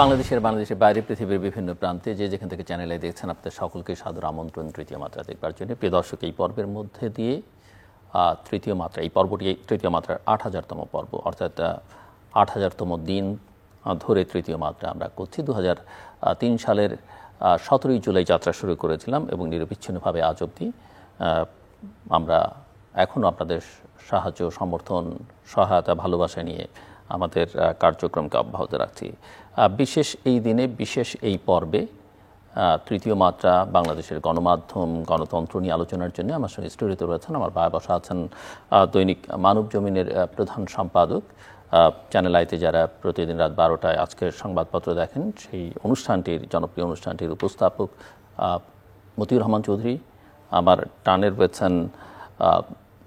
বাংলাদেশের বাইরে পৃথিবীর বিভিন্ন প্রান্তে যেখান থেকে চ্যানেলে দেখছেন আপনাদের সকলকে সাদর আমন্ত্রণ তৃতীয় মাত্রা দেখবার জন্য। প্রিয় দর্শক, এই পর্বের মধ্যে দিয়ে তৃতীয় মাত্রা, এই পর্বটি তৃতীয় মাত্রার ৮,০০০তম পর্ব, অর্থাৎ ৮,০০০তম দিন ধরে তৃতীয় মাত্রা আমরা করছি। ২০০৩ সালের ১৭ই জুলাই যাত্রা শুরু করেছিলাম এবং নিরবিচ্ছিন্নভাবে আজ অবধি আমরা এখনও আপনাদের সাহায্য, সমর্থন, সহায়তা, ভালোবাসা নিয়ে আমাদের কার্যক্রমকে অব্যাহত রাখছি। বিশেষ এই দিনে, বিশেষ এই পর্বে তৃতীয় মাত্রা বাংলাদেশের গণমাধ্যম, গণতন্ত্র নিয়ে আলোচনার জন্য আমার সঙ্গে স্টুডিওতে রয়েছেন আমার ভাই বসা আছেন দৈনিক মানব জমিনের প্রধান সম্পাদক, চ্যানেল আইতে যারা প্রতিদিন রাত 12টায় আজকের সংবাদপত্র দেখেন, সেই অনুষ্ঠানটির, জনপ্রিয় অনুষ্ঠানটির উপস্থাপক মতিউর রহমান চৌধুরী। আমার টানের রয়েছেন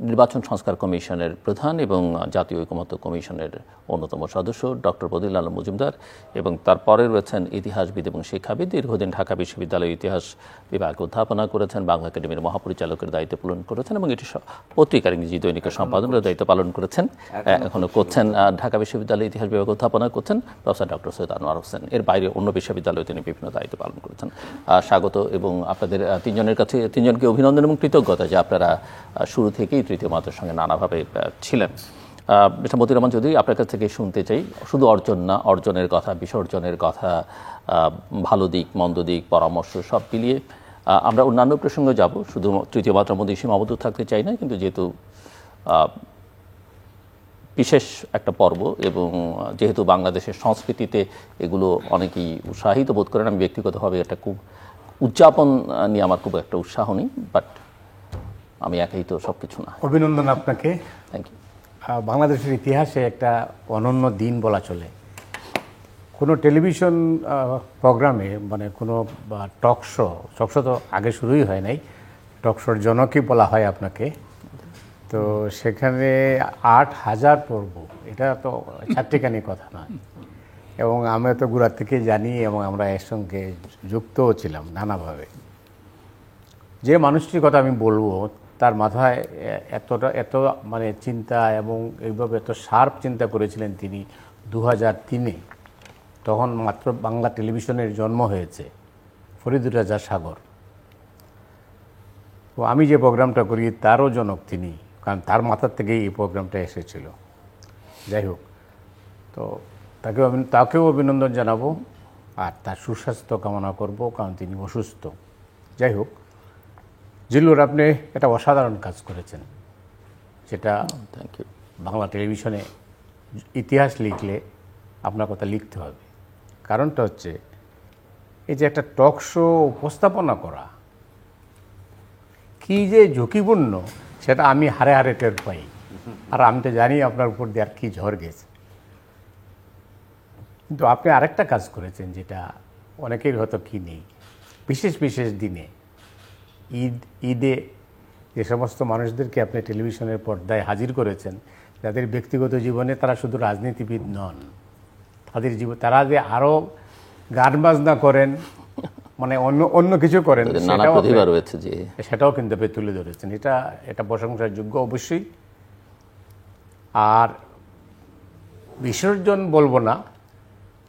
নির্বাচন সংস্কার কমিশনের প্রধান এবং জাতীয় ঐকমত্য কমিশনের অন্যতম সদস্য ডক্টর বদিউল আলম মজুমদার, এবং তারপরে রয়েছেন ইতিহাসবিদ এবং শিক্ষাবিদ, দীর্ঘদিন ঢাকা বিশ্ববিদ্যালয়ের ইতিহাস বিভাগে অধ্যাপনা করেছেন, বাংলা একাডেমির মহাপরিচালকের দায়িত্ব পালন করেছেন এবং এটি পত্রিকার ইংরেজি দৈনিকের সম্পাদকের দায়িত্ব পালন করেছেন, এখনও করছেন। ঢাকা বিশ্ববিদ্যালয়ের ইতিহাস বিভাগে অধ্যাপনা করছেন প্রফেসর ডক্টর সৈয়দ আনোয়ার হোসেন। এর বাইরে অন্য বিশ্ববিদ্যালয়ে তিনি বিভিন্ন দায়িত্ব পালন করেছেন। স্বাগত, এবং আপনাদের তিনজনকে অভিনন্দন এবং কৃতজ্ঞতা যে আপনারা শুরু থেকেই তৃতীয় মাত্রার সঙ্গে নানাভাবে ছিলেন। মিস্টার মতিউর রহমান চৌধুরী, আপনার কাছ থেকে শুনতে চাই শুধু অর্জন না, অর্জনের কথা, বিসর্জনের কথা, ভালো দিক, মন্দ দিক, পরামর্শ সব মিলিয়ে আমরা অন্যান্য প্রসঙ্গে যাব। শুধু তৃতীয় মাত্রার মধ্যে সীমাবদ্ধ থাকতে চাই না, কিন্তু যেহেতু বিশেষ একটা পর্ব এবং যেহেতু বাংলাদেশের সংস্কৃতিতে এগুলো অনেকেই উৎসাহিত বোধ করেন, আমি ব্যক্তিগতভাবে এটা খুব উদযাপন নিয়ে আমার খুব একটা উৎসাহ নেই, বাট আমি একাই তো সব কিছু না। অভিনন্দন আপনাকে। Thank you. বাংলাদেশের ইতিহাসে একটা অনন্য দিন বলা চলে। কোনো টেলিভিশন প্রোগ্রামে, মানে কোনো টক শো তো আগে শুরুই হয় নাই, টক শোর জনকই বলা হয় আপনাকে। তো সেখানে ৮,০০০ পর্ব, এটা তো চারটিখানি কথা নয়। এবং আমরা তো গোড়ার থেকে জানি এবং আমরা এর সঙ্গে যুক্তও ছিলাম নানাভাবে। যে মানুষটির কথা আমি বলবো, তার মাথায় এত মানে চিন্তা এবং এইভাবে এত শার্প চিন্তা করেছিলেন তিনি ২০০৩-এ। তখন মাত্র বাংলা টেলিভিশনের জন্ম হয়েছে, ফরিদুর রাজা সাগর। তো আমি যে প্রোগ্রামটা করি তারও জনক তিনি, কারণ তার মাথার থেকেই এই প্রোগ্রামটা এসেছিল। যাই হোক, তো তাকেও অভিনন্দন জানাবো আর তার সুস্বাস্থ্য কামনা করব, কারণ তিনি অসুস্থ। যাই হোক, জিল্লুর, আপনি একটা অসাধারণ কাজ করেছেন, যেটা থ্যাংক ইউ। বাংলা টেলিভিশনে ইতিহাস লিখলে আপনার কথা লিখতে হবে। কারণটা হচ্ছে, এই যে একটা টক শো উপস্থাপনা করা কী যে ঝুঁকিপূর্ণ, সেটা আমি হারে হারে টের পাই। আর আমি তো জানি আপনার উপর দিয়ে আর কী ঝড় গেছে। কিন্তু আপনি আরেকটা কাজ করেছেন, যেটা অনেকের হয়তো কি নেই। বিশেষ বিশেষ দিনে, ঈদে যে সমস্ত মানুষদেরকে আপনি টেলিভিশনের পর্দায় হাজির করেছেন, যাদের ব্যক্তিগত জীবনে তারা শুধু রাজনীতিবিদ নন, তারা যে আরও গান বাজনা করেন, মানে অন্য কিছু করেন, সেটাও কিন্তু আপনি তুলে ধরেছেন। এটা প্রশংসার যোগ্য অবশ্যই। আর বিসর্জন বলবো না,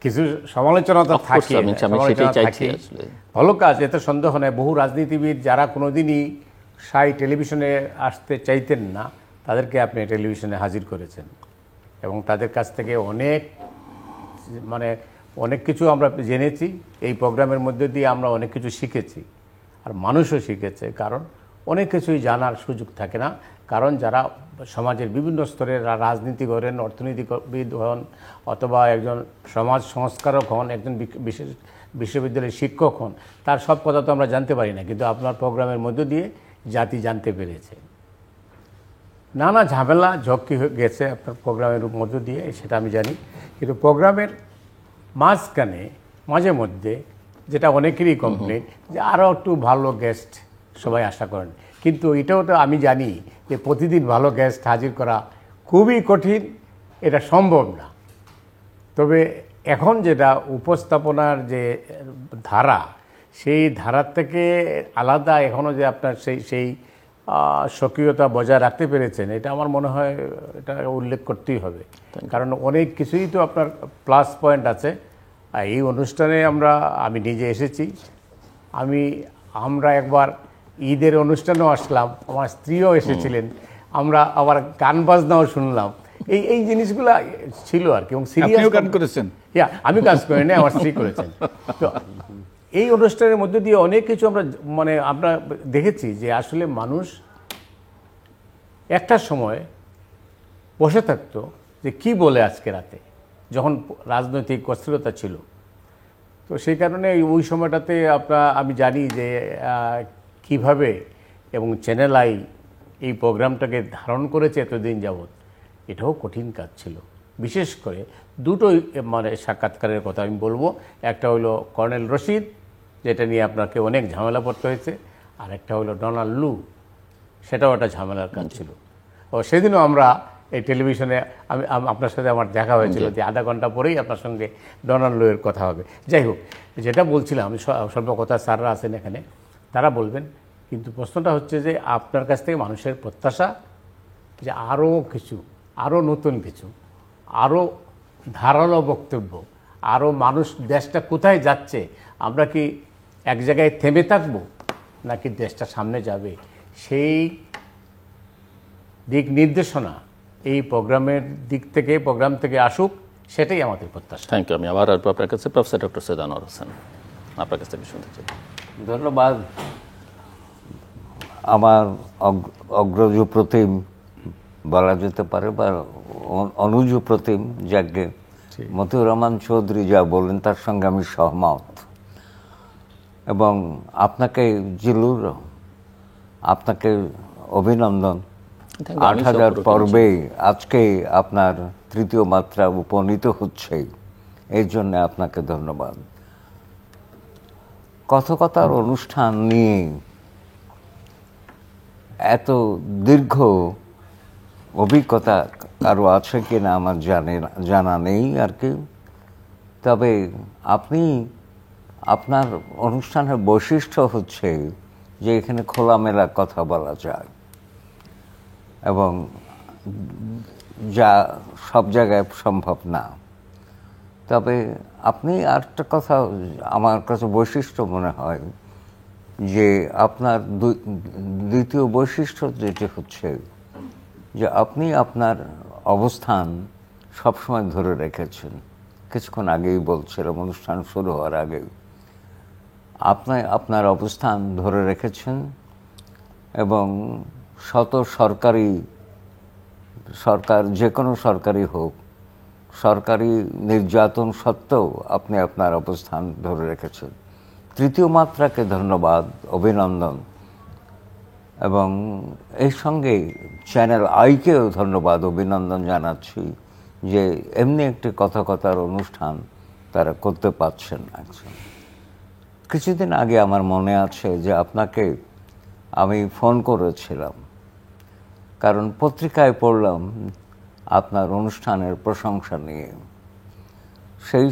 কিছু সমালোচনা তো থাকে, ভালো কাজ, এতে সন্দেহ নেই। বহু রাজনীতিবিদ যারা কোনোদিনই টেলিভিশনে আসতে চাইতেন না, তাদেরকে আপনি টেলিভিশনে হাজির করেছেন এবং তাদের কাছ থেকে অনেক কিছু আমরা জেনেছি। এই প্রোগ্রামের মধ্যে দিয়ে আমরা অনেক কিছু শিখেছি, আর মানুষও শিখেছে। কারণ অনেক কিছুই জানার সুযোগ থাকে না, কারণ যারা সমাজের বিভিন্ন স্তরে রাজনীতি করেন, অর্থনীতিবিদ হন, অথবা একজন সমাজ সংস্কারক হন, একজন বিশেষ বিশ্ববিদ্যালয়ের শিক্ষক হন, তার সব কথা তো আমরা জানতে পারি না। কিন্তু আপনার প্রোগ্রামের মধ্য দিয়ে জাতি জানতে পেরেছে। নানা ঝামেলা ঝক্কি হয়ে গেছে আপনার প্রোগ্রামের মধ্য দিয়ে, সেটা আমি জানি। কিন্তু প্রোগ্রামের মাঝখানে মাঝে মধ্যে যেটা অনেকেরই কমপ্লেন, যে আরও একটু ভালো গেস্ট সবাই আশা করেন। কিন্তু এটাও তো আমি জানি যে প্রতিদিন ভালো গেস্ট হাজির করা খুবই কঠিন, এটা সম্ভব না। তবে এখন যেটা উপস্থাপনার যে ধারা, সেই ধারার থেকে আলাদা এখনও যে আপনার সেই সক্রিয়তা বজায় রাখতে পেরেছেন, এটা আমার মনে হয় এটা উল্লেখ করতেই হবে। কারণ অনেক কিছুই তো আপনার প্লাস পয়েন্ট আছে, আর এই অনুষ্ঠানে আমি নিজে এসেছি। আমরা একবার ঈদের অনুষ্ঠানেও আসলাম, আমার স্ত্রীও এসেছিলেন, আমরা আবার গান বাজনাও শুনলাম। এই জিনিসগুলো ছিল আর কি। এবং আপনিও গান করেছেন? আমি কাজ করি না, আমার স্ত্রী করেছেন। তো এই অনুষ্ঠানের মধ্যে দিয়ে অনেক কিছু আমরা দেখেছি যে আসলে মানুষ একটা সময় বসে থাকতো যে কি বলে আজকে রাতে, যখন রাজনৈতিক অস্থিরতা ছিল। তো সেই কারণে ওই সময়টাতে আমি জানি যে কিভাবে এবং চ্যানেল আই এই প্রোগ্রামটাকে ধারণ করেছে এতদিন যাবৎ, এটাও কঠিন কাজ ছিল। বিশেষ করে দুটো সাক্ষাৎকারের কথা আমি বলবো। একটা হলো কর্নেল রশিদ, যেটা নিয়ে আপনাকে অনেক ঝামেলা পড়তে হয়েছে, আর একটা হলো ডোনাল্ড লু, সেটাও একটা ঝামেলার কাজ ছিল। ও সেদিনও আমরা এই টেলিভিশনে আপনার সাথে আমার দেখা হয়েছিল যে আধা ঘন্টা পরেই আপনার সঙ্গে ডোনাল্ড লু এর কথা হবে। যাই হোক, যেটা বলছিলাম, স্বল্প কথা স্যাররা আছেন এখানে, তারা বলবেন। কিন্তু প্রশ্নটা হচ্ছে যে আপনার কাছ থেকে মানুষের প্রত্যাশা যে আরও নতুন কিছু, আরও ধারালো বক্তব্য, আরও মানুষ দেশটা কোথায় যাচ্ছে, আমরা কি এক জায়গায় থেমে থাকব নাকি দেশটা সামনে যাবে, সেই দিক নির্দেশনা এই প্রোগ্রাম থেকে আসুক, সেটাই আমাদের প্রত্যাশা। Thank you. আমি আবার আসবো আপনার কাছে। প্রফেসর ডক্টর সৈয়দ আনোয়ার হোসেন, আপনার কাছ থেকে শুনতে চাই। ধন্যবাদ। আমার অগ্রজ প্রতিম বলা যেতে পারে, বা অনুজ প্রতিম, যাকে মতিউর রহমান চৌধুরী যা বললেন তার সঙ্গে আমি সহমত। এবং আপনাকে জিলুর, আপনাকে অভিনন্দন। ৮,০০০ পর্বে আজকে আপনার তৃতীয় মাত্রা উপনীত হচ্ছে, এই জন্য আপনাকে ধন্যবাদ। কথকতার অনুষ্ঠান নিয়ে এত দীর্ঘ অভিজ্ঞতা কারো আছে কিনা আমার জানা নেই আর কি। তবে আপনার অনুষ্ঠানের বৈশিষ্ট্য হচ্ছে যে এখানে খোলামেলা কথা বলা যায়, এবং যা সব জায়গায় সম্ভব না। তবে আপনি আরেকটা কথা আমার কাছে বৈশিষ্ট্য মনে হয়, যে আপনার দ্বিতীয় বৈশিষ্ট্য যেটি হচ্ছে যে আপনি আপনার অবস্থান সবসময় ধরে রেখেছেন। কিছুক্ষণ আগেই বলছিলাম, অনুষ্ঠান শুরু হওয়ার আগে, আপনি আপনার অবস্থান ধরে রেখেছেন, এবং সরকার যে কোনো সরকারি হোক, সরকারি নির্যাতন সত্ত্বেও আপনি আপনার অবস্থান ধরে রেখেছেন। তৃতীয় মাত্রাকে ধন্যবাদ, অভিনন্দন। এবং এই সঙ্গে চ্যানেল আইকেও ধন্যবাদ, অভিনন্দন জানাচ্ছি যে এমনি একটি কথার অনুষ্ঠান তারা করতে পারছেন। কিছুদিন আগে আমার মনে আছে যে আপনাকে আমি ফোন করেছিলাম, কারণ পত্রিকায় পড়লাম আপনার অনুষ্ঠানের প্রশংসা নিয়ে। সেই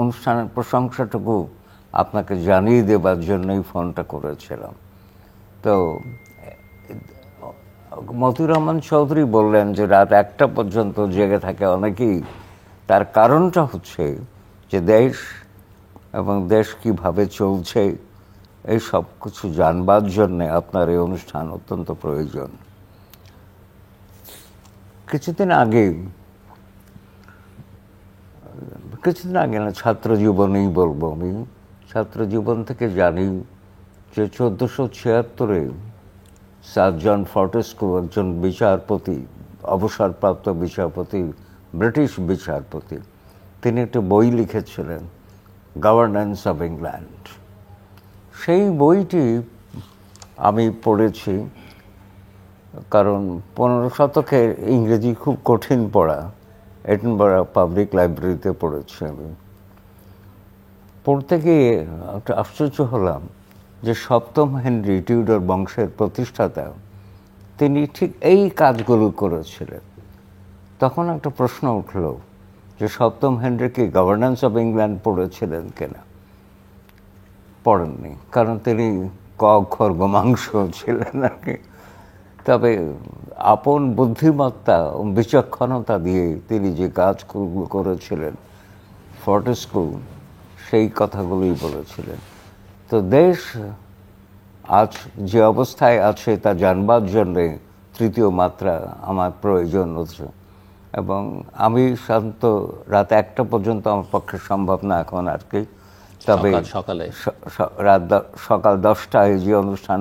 অনুষ্ঠানের প্রশংসাটুকু আপনাকে জানিয়ে দেবার জন্যই ফোনটা করেছিলাম। তো মতিউর রহমান চৌধুরী বললেন যে রাত 1টা পর্যন্ত জেগে থাকে অনেকেই। তার কারণটা হচ্ছে যে দেশ এবং দেশ কিভাবে চলছে এই সব কিছু জানবার জন্যে আপনার এই অনুষ্ঠান অত্যন্ত প্রয়োজন। কিছুদিন আগে না, ছাত্র জীবনেই বলবো আমি, ছাত্র জীবন থেকে জানি যে 1476-এ স্যার জন ফর্টেস্কু, একজন বিচারপতি, অবসরপ্রাপ্ত বিচারপতি, ব্রিটিশ বিচারপতি, তিনি একটি বই লিখেছিলেন, গভর্নেন্স অফ ইংল্যান্ড। সেই বইটি আমি পড়েছি, কারণ 15 শতকের ইংরেজি খুব কঠিন পড়া, এডিনবরা পাবলিক লাইব্রেরিতে পড়েছি আমি। পড়তে গিয়ে একটা আশ্চর্য হলাম যে 7ম হেনরি, টিউডর বংশের প্রতিষ্ঠাতা, তিনি ঠিক এই কাজগুলো করেছিলেন। তখন একটা প্রশ্ন উঠল যে 7ম হেনরি কি গভর্নেন্স অফ ইংল্যান্ড পড়েছিলেন কিনা? পড়েননি, কারণ তিনি ক অক্ষর গোমাংস ছিলেন আর কি। তবে আপন বুদ্ধিমত্তা ও বিচক্ষণতা দিয়ে তিনি যে কাজগুলো করেছিলেন ফোর্টেস্কু সেই কথাগুলোই বলেছিলেন। তো দেশ আজ যে অবস্থায় আছে তা জানবার জন্যে তৃতীয় মাত্রা আমার প্রয়োজন হচ্ছে, এবং আমি শান্ত রাত 1টা পর্যন্ত আমার পক্ষে সম্ভব না এখন আর কি। তবে সকালে সকাল 10টায় যে অনুষ্ঠান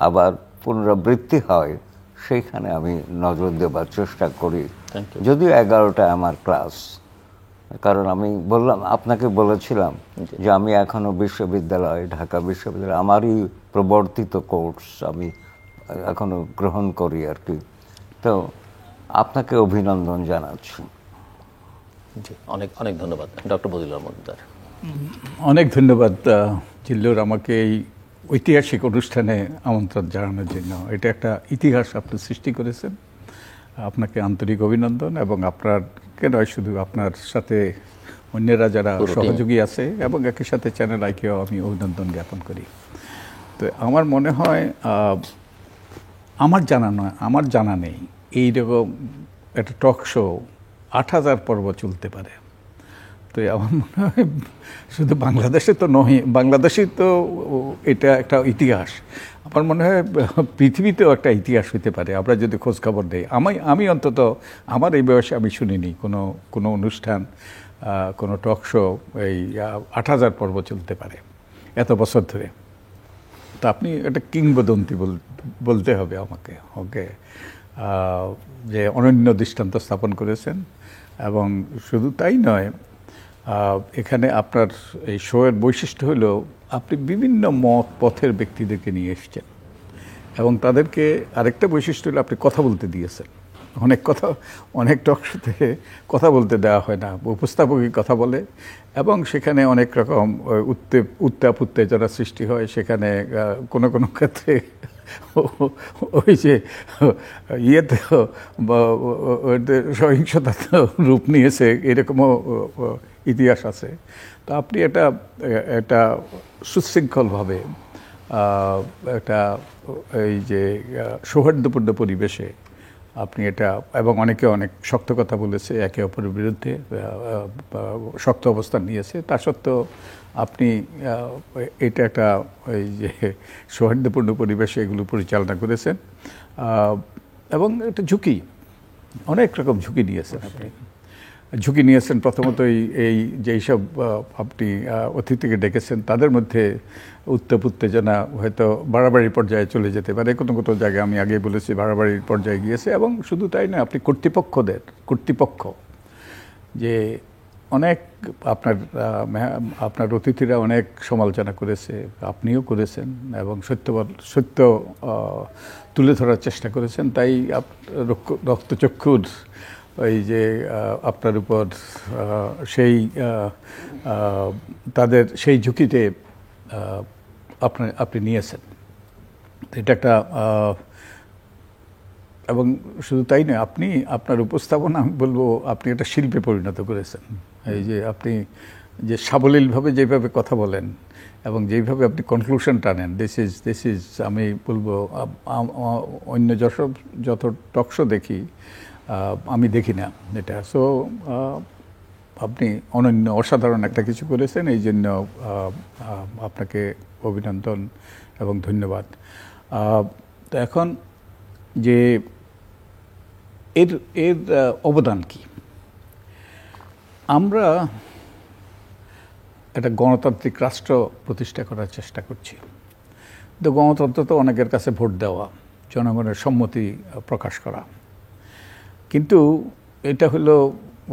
আবার পুনরাবৃত্তি হয় সেইখানে আমি নজর দেবার চেষ্টা করি, যদিও 11টায় আমার ক্লাস। কারণ আমি আপনাকে বলেছিলাম যে আমি এখনো বিশ্ববিদ্যালয়, ঢাকা বিশ্ববিদ্যালয় আমারই প্রবর্তিত কোর্স আমি এখনো গ্রহণ করি আর কি। তো আপনাকে অভিনন্দন জানাচ্ছি। অনেক অনেক ধন্যবাদ ডক্টর বদিউল মজুমদার। অনেক ধন্যবাদ জিল্লুর, আমাকে এই ঐতিহাসিক অনুষ্ঠানে আমন্ত্রণ জানানোর জন্য। এটা একটা ইতিহাস আপনি সৃষ্টি করেছেন, আপনাকে আন্তরিক অভিনন্দন। এবং আপনাকে নয়, শুধু আপনার সাথে অন্যরা যারা সহযোগী আছে এবং একই সাথে চ্যানেল আইকেও আমি অভিনন্দন জ্ঞাপন করি। তো আমার মনে হয়, আমার জানা নেই এইরকম একটা টক শো 8000 পর্ব চলতে পারে। তো আমার মনে হয় শুধু বাংলাদেশে তো নয়, বাংলাদেশে তো এটা একটা ইতিহাস, আমার মনে হয় পৃথিবীতেও একটা ইতিহাস হতে পারে আমরা যদি খোঁজখবর দেই। আমি অন্তত আমার এই বয়সে আমি শুনিনি কোনো অনুষ্ঠান, কোনো টক শো এই 8000 পর্ব চলতে পারে এত বছর ধরে। তো আপনি একটা কিংবদন্তি বলতে হবে আমাকে, ওকে, যে অনন্য দৃষ্টান্ত স্থাপন করেছেন। এবং শুধু তাই নয়, এখানে আপনার এই শোয়ের বৈশিষ্ট্য হলো আপনি বিভিন্ন মত পথের ব্যক্তিদেরকে নিয়ে এসছেন, এবং তাদেরকে আরেকটা বৈশিষ্ট্য হলো আপনি কথা বলতে দিয়েছেন। অনেক টক শোতে কথা বলতে দেওয়া হয় না, উপস্থাপকই কথা বলে, এবং সেখানে অনেক রকম উত্তাপ উত্তেজনা সৃষ্টি হয়। সেখানে কোনো কোনো ক্ষেত্রে ওই যে ইয়েতে সহিংসতা রূপ নিয়েছে, এরকমও ইতিহাস আছে। তো আপনি এটা সুশৃঙ্খলভাবে একটা এই যে সৌহার্দ্যপূর্ণ পরিবেশে আপনি এটা, এবং অনেকে অনেক শক্ত কথা বলেছে, একে অপরের বিরুদ্ধে শক্ত অবস্থান নিয়েছে, তা সত্ত্বেও আপনি এটা একটা এই যে সৌহার্দ্যপূর্ণ পরিবেশে এগুলো পরিচালনা করেছেন। এবং একটা ঝুঁকি, অনেক রকম ঝুঁকি নিয়েছেন আপনি। ঝুঁকি নিয়েছেন প্রথমত এই যেই সব আপনি অতিথিকে ডেকেছেন তাদের মধ্যে উত্তাপ উত্তেজনা হয়তো বাড়াবাড়ির পর্যায়ে চলে যেতে পারে, কোনো কোনো জায়গায় আমি আগেই বলেছি বাড়াবাড়ির পর্যায়ে গিয়েছে। এবং শুধু তাই না, আপনি কর্তৃপক্ষ যে অনেক আপনার অতিথিরা অনেক সমালোচনা করেছে, আপনিও করেছেন, এবং সত্য তুলে ধরার চেষ্টা করেছেন। তাই রক্তচক্ষুর এই যে আপনার উপর তাদের সেই ঝুঁকিতে আপনি নিয়েছেন। এটা একটা, এবং শুধু তাই নয়, আপনি আপনার উপস্থাপনা আমি বলবো আপনি একটা শিল্পে পরিণত করেছেন। এই যে আপনি যে সাবলীলভাবে যেভাবে কথা বলেন এবং যেইভাবে আপনি কনক্লুশন টানেন, দিস ইজ আমি বলবো অন্য যত টকশো দেখি আমি দেখি না এটা। সো আপনি অনন্য অসাধারণ একটা কিছু করেছেন, এই জন্য আপনাকে অভিনন্দন এবং ধন্যবাদ। তো এখন যে এর অবদান কি? আমরা একটা গণতান্ত্রিক রাষ্ট্র প্রতিষ্ঠা করার চেষ্টা করছি। তো গণতন্ত্র তো অনেকের কাছে ভোট দেওয়া, জনগণের সম্মতি প্রকাশ করা, কিন্তু এটা হলো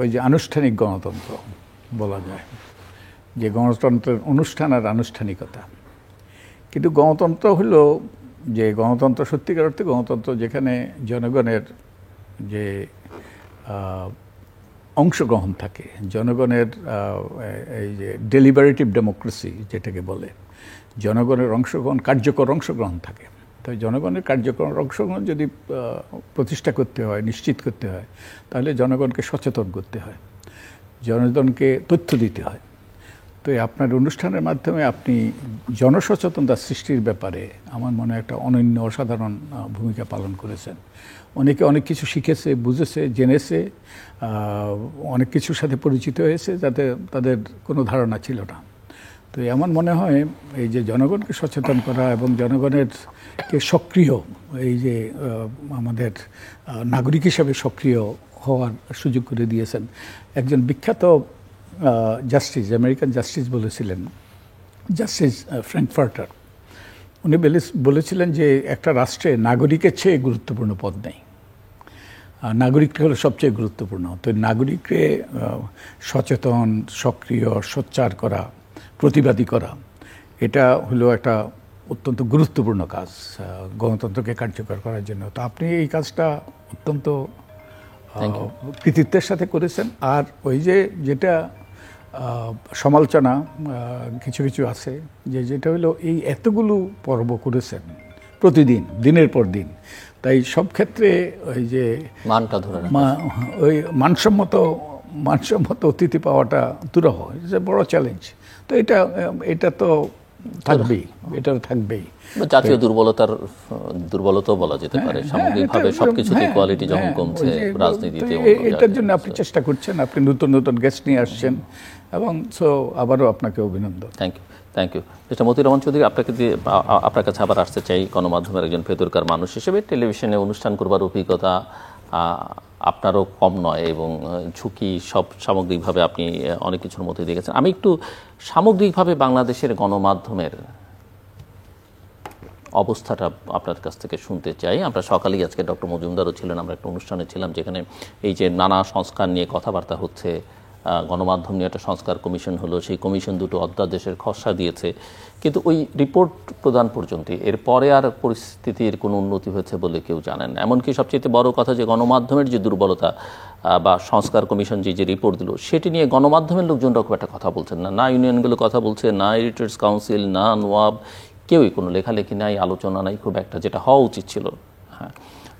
ওই যে আনুষ্ঠানিক গণতন্ত্র বলা যায়, যে গণতন্ত্রের অনুষ্ঠান আর আনুষ্ঠানিকতা। কিন্তু গণতন্ত্র হলো যে গণতন্ত্র, সত্যিকার অর্থে গণতন্ত্র, যেখানে জনগণের যে অংশগ্রহণ থাকে, জনগণের এই যে ডেলিবারেটিভ ডেমোক্রেসি যেটাকে বলে, জনগণের অংশগ্রহণ, কার্যকর অংশগ্রহণ থাকে। তো জনগণের কার্যকর অংশগ্রহণ যদি প্রতিষ্ঠা করতে হয়, নিশ্চিত করতে হয়, তাহলে জনগণকে সচেতন করতে হয়, জনগণকে তথ্য দিতে হয়। তো এই আপনার অনুষ্ঠানের মাধ্যমে আপনি জনসচেতনতা সৃষ্টির ব্যাপারে আমার মনে হয় একটা অনন্য অসাধারণ ভূমিকা পালন করেছেন। অনেকে অনেক কিছু শিখেছে, বুঝেছে, জেনেছে, অনেক কিছুর সাথে পরিচিত হয়েছে যাতে তাদের কোনো ধারণা ছিল না। তো আমার মনে হয় এই যে জনগণকে সচেতন করা এবং জনগণেরকে সক্রিয়, এই যে আমাদের নাগরিক হিসাবে সক্রিয় হওয়ার সুযোগ করে দিয়েছেন। একজন বিখ্যাত জাস্টিস, আমেরিকান জাস্টিস বলেছিলেন, জাস্টিস ফ্র্যাঙ্কফার্টার, উনি বলেছিলেন যে একটা রাষ্ট্রে নাগরিকের চেয়ে গুরুত্বপূর্ণ পদ নেই, নাগরিকটা হলো সবচেয়ে গুরুত্বপূর্ণ। তো নাগরিককে সচেতন, সক্রিয়, সোচ্চার করা, প্রতিবাদী করা, এটা হলো একটা অত্যন্ত গুরুত্বপূর্ণ কাজ গণতন্ত্রকে কার্যকর করার জন্য। তো আপনি এই কাজটা অত্যন্ত কৃতিত্বের সাথে করেছেন। আর ওই যে যেটা সমালোচনা কিছু কিছু আছে, যেটা হলো এই এতগুলো পর্ব করেছেন প্রতিদিন, দিনের পর দিন, তাই সব ক্ষেত্রে ওই যে মানটা ধরে ওই মানসম্মত অতিথি পাওয়াটা দুরূহ, এটা বড় চ্যালেঞ্জ। তো এটা তো থাকবেই, এটাও থাকবেই। জাতীয় দুর্বলতাও বলা যেতে পারে সামগ্রিকভাবে, সবকিছুতে কোয়ালিটি যখন কমছে রাজনীতিতে। এটার জন্য আপনি চেষ্টা করছেন, আপনি নতুন নতুন গেস্ট নিয়ে আসছেন, এবং সো আবারও আপনাকে অভিনন্দন। Thank you mister Matiur Rahman Chowdhury. আপনার কাছে আবার আসতে চাই গণমাধ্যমের একজন ভেতরকার মানুষ হিসেবে। টেলিভিশনে অনুষ্ঠান করবার অভিজ্ঞতা আপনারও কম নয়, এবং ঝুঁকি সব সামগ্রিকভাবে আপনি অনেক কিছুর মধ্যে দিয়ে গেছেন। আমি একটু সামগ্রিকভাবে বাংলাদেশের গণমাধ্যমের অবস্থাটা আপনার কাছ থেকে শুনতে চাই। আমরা সকালেই আজকে ডক্টর মজুমদারও ছিলেন, আমরা একটা অনুষ্ঠানে ছিলাম যেখানে এই যে নানা সংস্কার নিয়ে কথাবার্তা হচ্ছে, গণমাধ্যম নিয়ে একটা সংস্কার কমিশন হলো, সেই কমিশন দুটো অধ্যাদেশের খসড়া দিয়েছে, কিন্তু ওই রিপোর্ট প্রদান পর্যন্ত এরপরে আর পরিস্থিতির কোনো উন্নতি হয়েছে বলে কেউ জানেন না। এমনকি সবচেয়ে বড় কথা যে গণমাধ্যমের যে দুর্বলতা বা সংস্কার কমিশন যে রিপোর্ট দিল সেটি নিয়ে গণমাধ্যমের লোকজনরা খুব একটা কথা বলছেন না ইউনিয়নগুলো কথা বলছে, না এডিটর্স কাউন্সিল, না নোয়াব, কেউই কোনো লেখালেখি নাই, আলোচনা নাই খুব একটা, যেটা হওয়া উচিত ছিল। হ্যাঁ,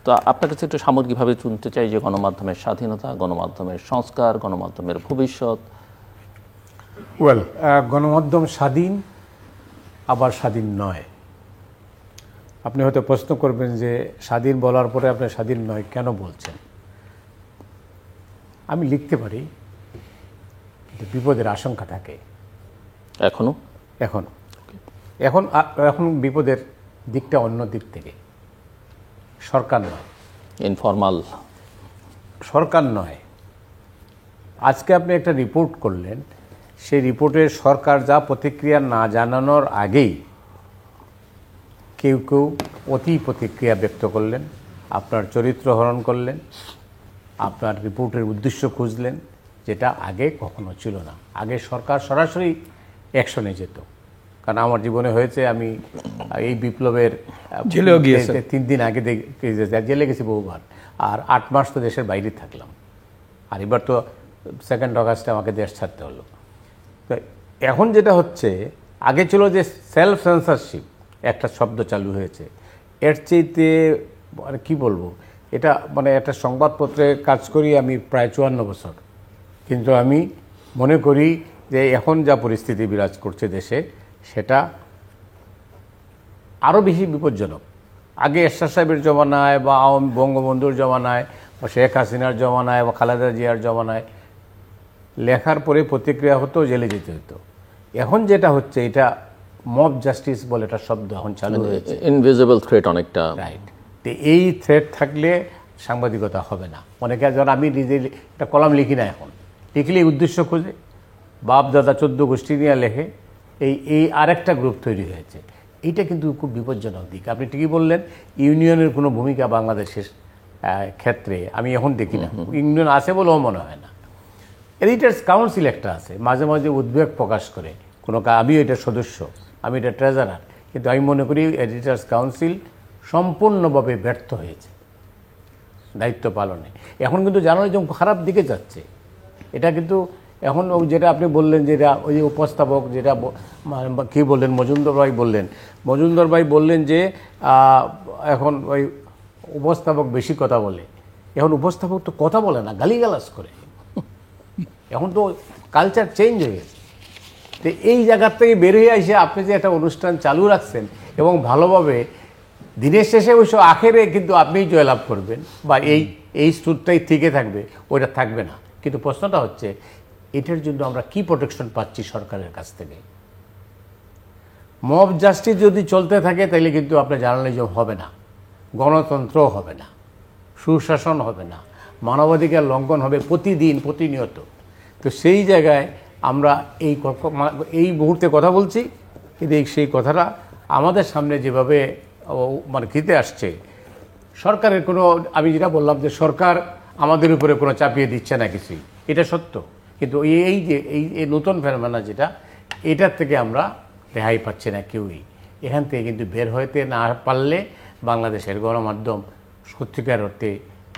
তো আপনার কাছে একটু সামগ্রিকভাবে শুনতে চাই যে গণমাধ্যমের স্বাধীনতা, গণমাধ্যমের সংস্কার, গণমাধ্যমের ভবিষ্যৎ। গণমাধ্যম স্বাধীন আবার স্বাধীন নয়। আপনি হয়তো প্রশ্ন করবেন যে স্বাধীন বলার পরে আপনি স্বাধীন নয় কেন বলছেন। আমি লিখতে পারি, বিপদের আশঙ্কা থাকে এখনো। এখন বিপদের দিকটা অন্য দিক থেকে, সরকার নয়, ইনফরমাল সরকার নয়। আজকে আপনি একটা রিপোর্ট করলেন, সেই রিপোর্টের সরকার যা প্রতিক্রিয়া না জানানোর আগেই কেউ অতি প্রতিক্রিয়া ব্যক্ত করলেন, আপনার চরিত্র হরণ করলেন, আপনার রিপোর্টের উদ্দেশ্য খুঁজলেন, যেটা আগে কখনো ছিল না। আগে সরকার সরাসরি অ্যাকশনে যেত। কারণ আমার জীবনে হয়েছে, আমি এই বিপ্লবের 3 দিন আগে জেলে গেছি বহুবার, আর 8 মাস তো দেশের বাইরে থাকলাম, আর এবার তো 2 অগাস্টে আমাকে দেশ ছাড়তে হলো। তো এখন যেটা হচ্ছে, আগে ছিল যে সেলফ সেন্সরশিপ একটা শব্দ চালু হয়েছে, এর চাইতে মানে কী বলবো, এটা মানে একটা সংবাদপত্রে কাজ করি আমি প্রায় 54 বছর, কিন্তু আমি মনে করি যে এখন যা পরিস্থিতি বিরাজ করছে দেশে, সেটা আরও বেশি বিপজ্জনক। আগে এরশাদ সাহেবের জমানায় বা বঙ্গবন্ধুর জমানায় বা শেখ হাসিনার জমানায় বা খালেদা জিয়ার জমানায় লেখার পরে প্রতিক্রিয়া হতো, জেলে যেতে হতো। এখন যেটা হচ্ছে, এটা মব জাস্টিস বলে একটা শব্দ এখন চালু হয়েছে, ইনভিজিবল থ্রেট অনেকটা। রাইট। তো এই থ্রেট থাকলে সাংবাদিকতা হবে না। অনেকে যখন আমি নিজে একটা কলাম লিখি না, এখন লিখলে উদ্দেশ্য খুঁজে, বাপ দাদা 14 গোষ্ঠী নিয়ে লেখে, এই আরেকটা গ্রুপ তৈরি হয়েছে। এইটা কিন্তু খুব বিপজ্জনক দিক। আপনি ঠিকই বললেন, ইউনিয়নের কোনো ভূমিকা বাংলাদেশের ক্ষেত্রে আমি এখন দেখি না। ইউনিয়ন আছে বলেও মনে হয় না। এডিটার্স কাউন্সিল একটা আছে, মাঝে মাঝে উদ্বেগ প্রকাশ করে আমিও এটার সদস্য, আমি এটা ট্রেজারার, কিন্তু আমি মনে করি এডিটার্স কাউন্সিল সম্পূর্ণভাবে ব্যর্থ হয়েছে দায়িত্ব পালনে। এখন কিন্তু জানানো যেমন খারাপ দিকে যাচ্ছে। এটা কিন্তু এখন যেটা আপনি বললেন, যেটা ওই যে উপস্থাপক, যেটা কী বললেন, মজুমদার ভাই বললেন যে এখন ওই উপস্থাপক বেশি কথা বলে। এখন উপস্থাপক তো কথা বলে না, গালিগালাজ করে। এখন তো কালচার চেঞ্জ হয়ে গেছে। তো এই জায়গার থেকে বের হয়ে এসে আপনি যে একটা অনুষ্ঠান চালু রাখছেন এবং ভালোভাবে দিনের শেষে অবশ্য আখেরে কিন্তু আপনিই জয়লাভ করবেন বা এই সুরটাই থেকে থাকবে, ওইটা থাকবে না। কিন্তু প্রশ্নটা হচ্ছে এটার জন্য আমরা কি প্রোটেকশন পাচ্ছি সরকারের কাছ থেকে? মব জাস্টিস যদি চলতে থাকে তাহলে কিন্তু আপনার জার্নালিজম হবে না, গণতন্ত্র হবে না, সুশাসন হবে না, মানবাধিকার লঙ্ঘন হবে প্রতিদিন প্রতিনিয়ত। তো সেই জায়গায় আমরা এই মুহূর্তে কথা বলছি, কিন্তু সেই কথাটা আমাদের সামনে যেভাবে মানে খেতে আসছে, সরকারের কোনো, আমি যেটা বললাম যে সরকার আমাদের উপরে কোনো চাপিয়ে দিচ্ছে না কিছুই, এটা সত্য। কিন্তু এই যে এই নতুন ফেনোমেনা যেটা, এটার থেকে আমরা রেহাই পাচ্ছি না কেউই। এখান থেকে কিন্তু বের হইতে না পারলে বাংলাদেশের গণমাধ্যম সত্যিকার অর্থে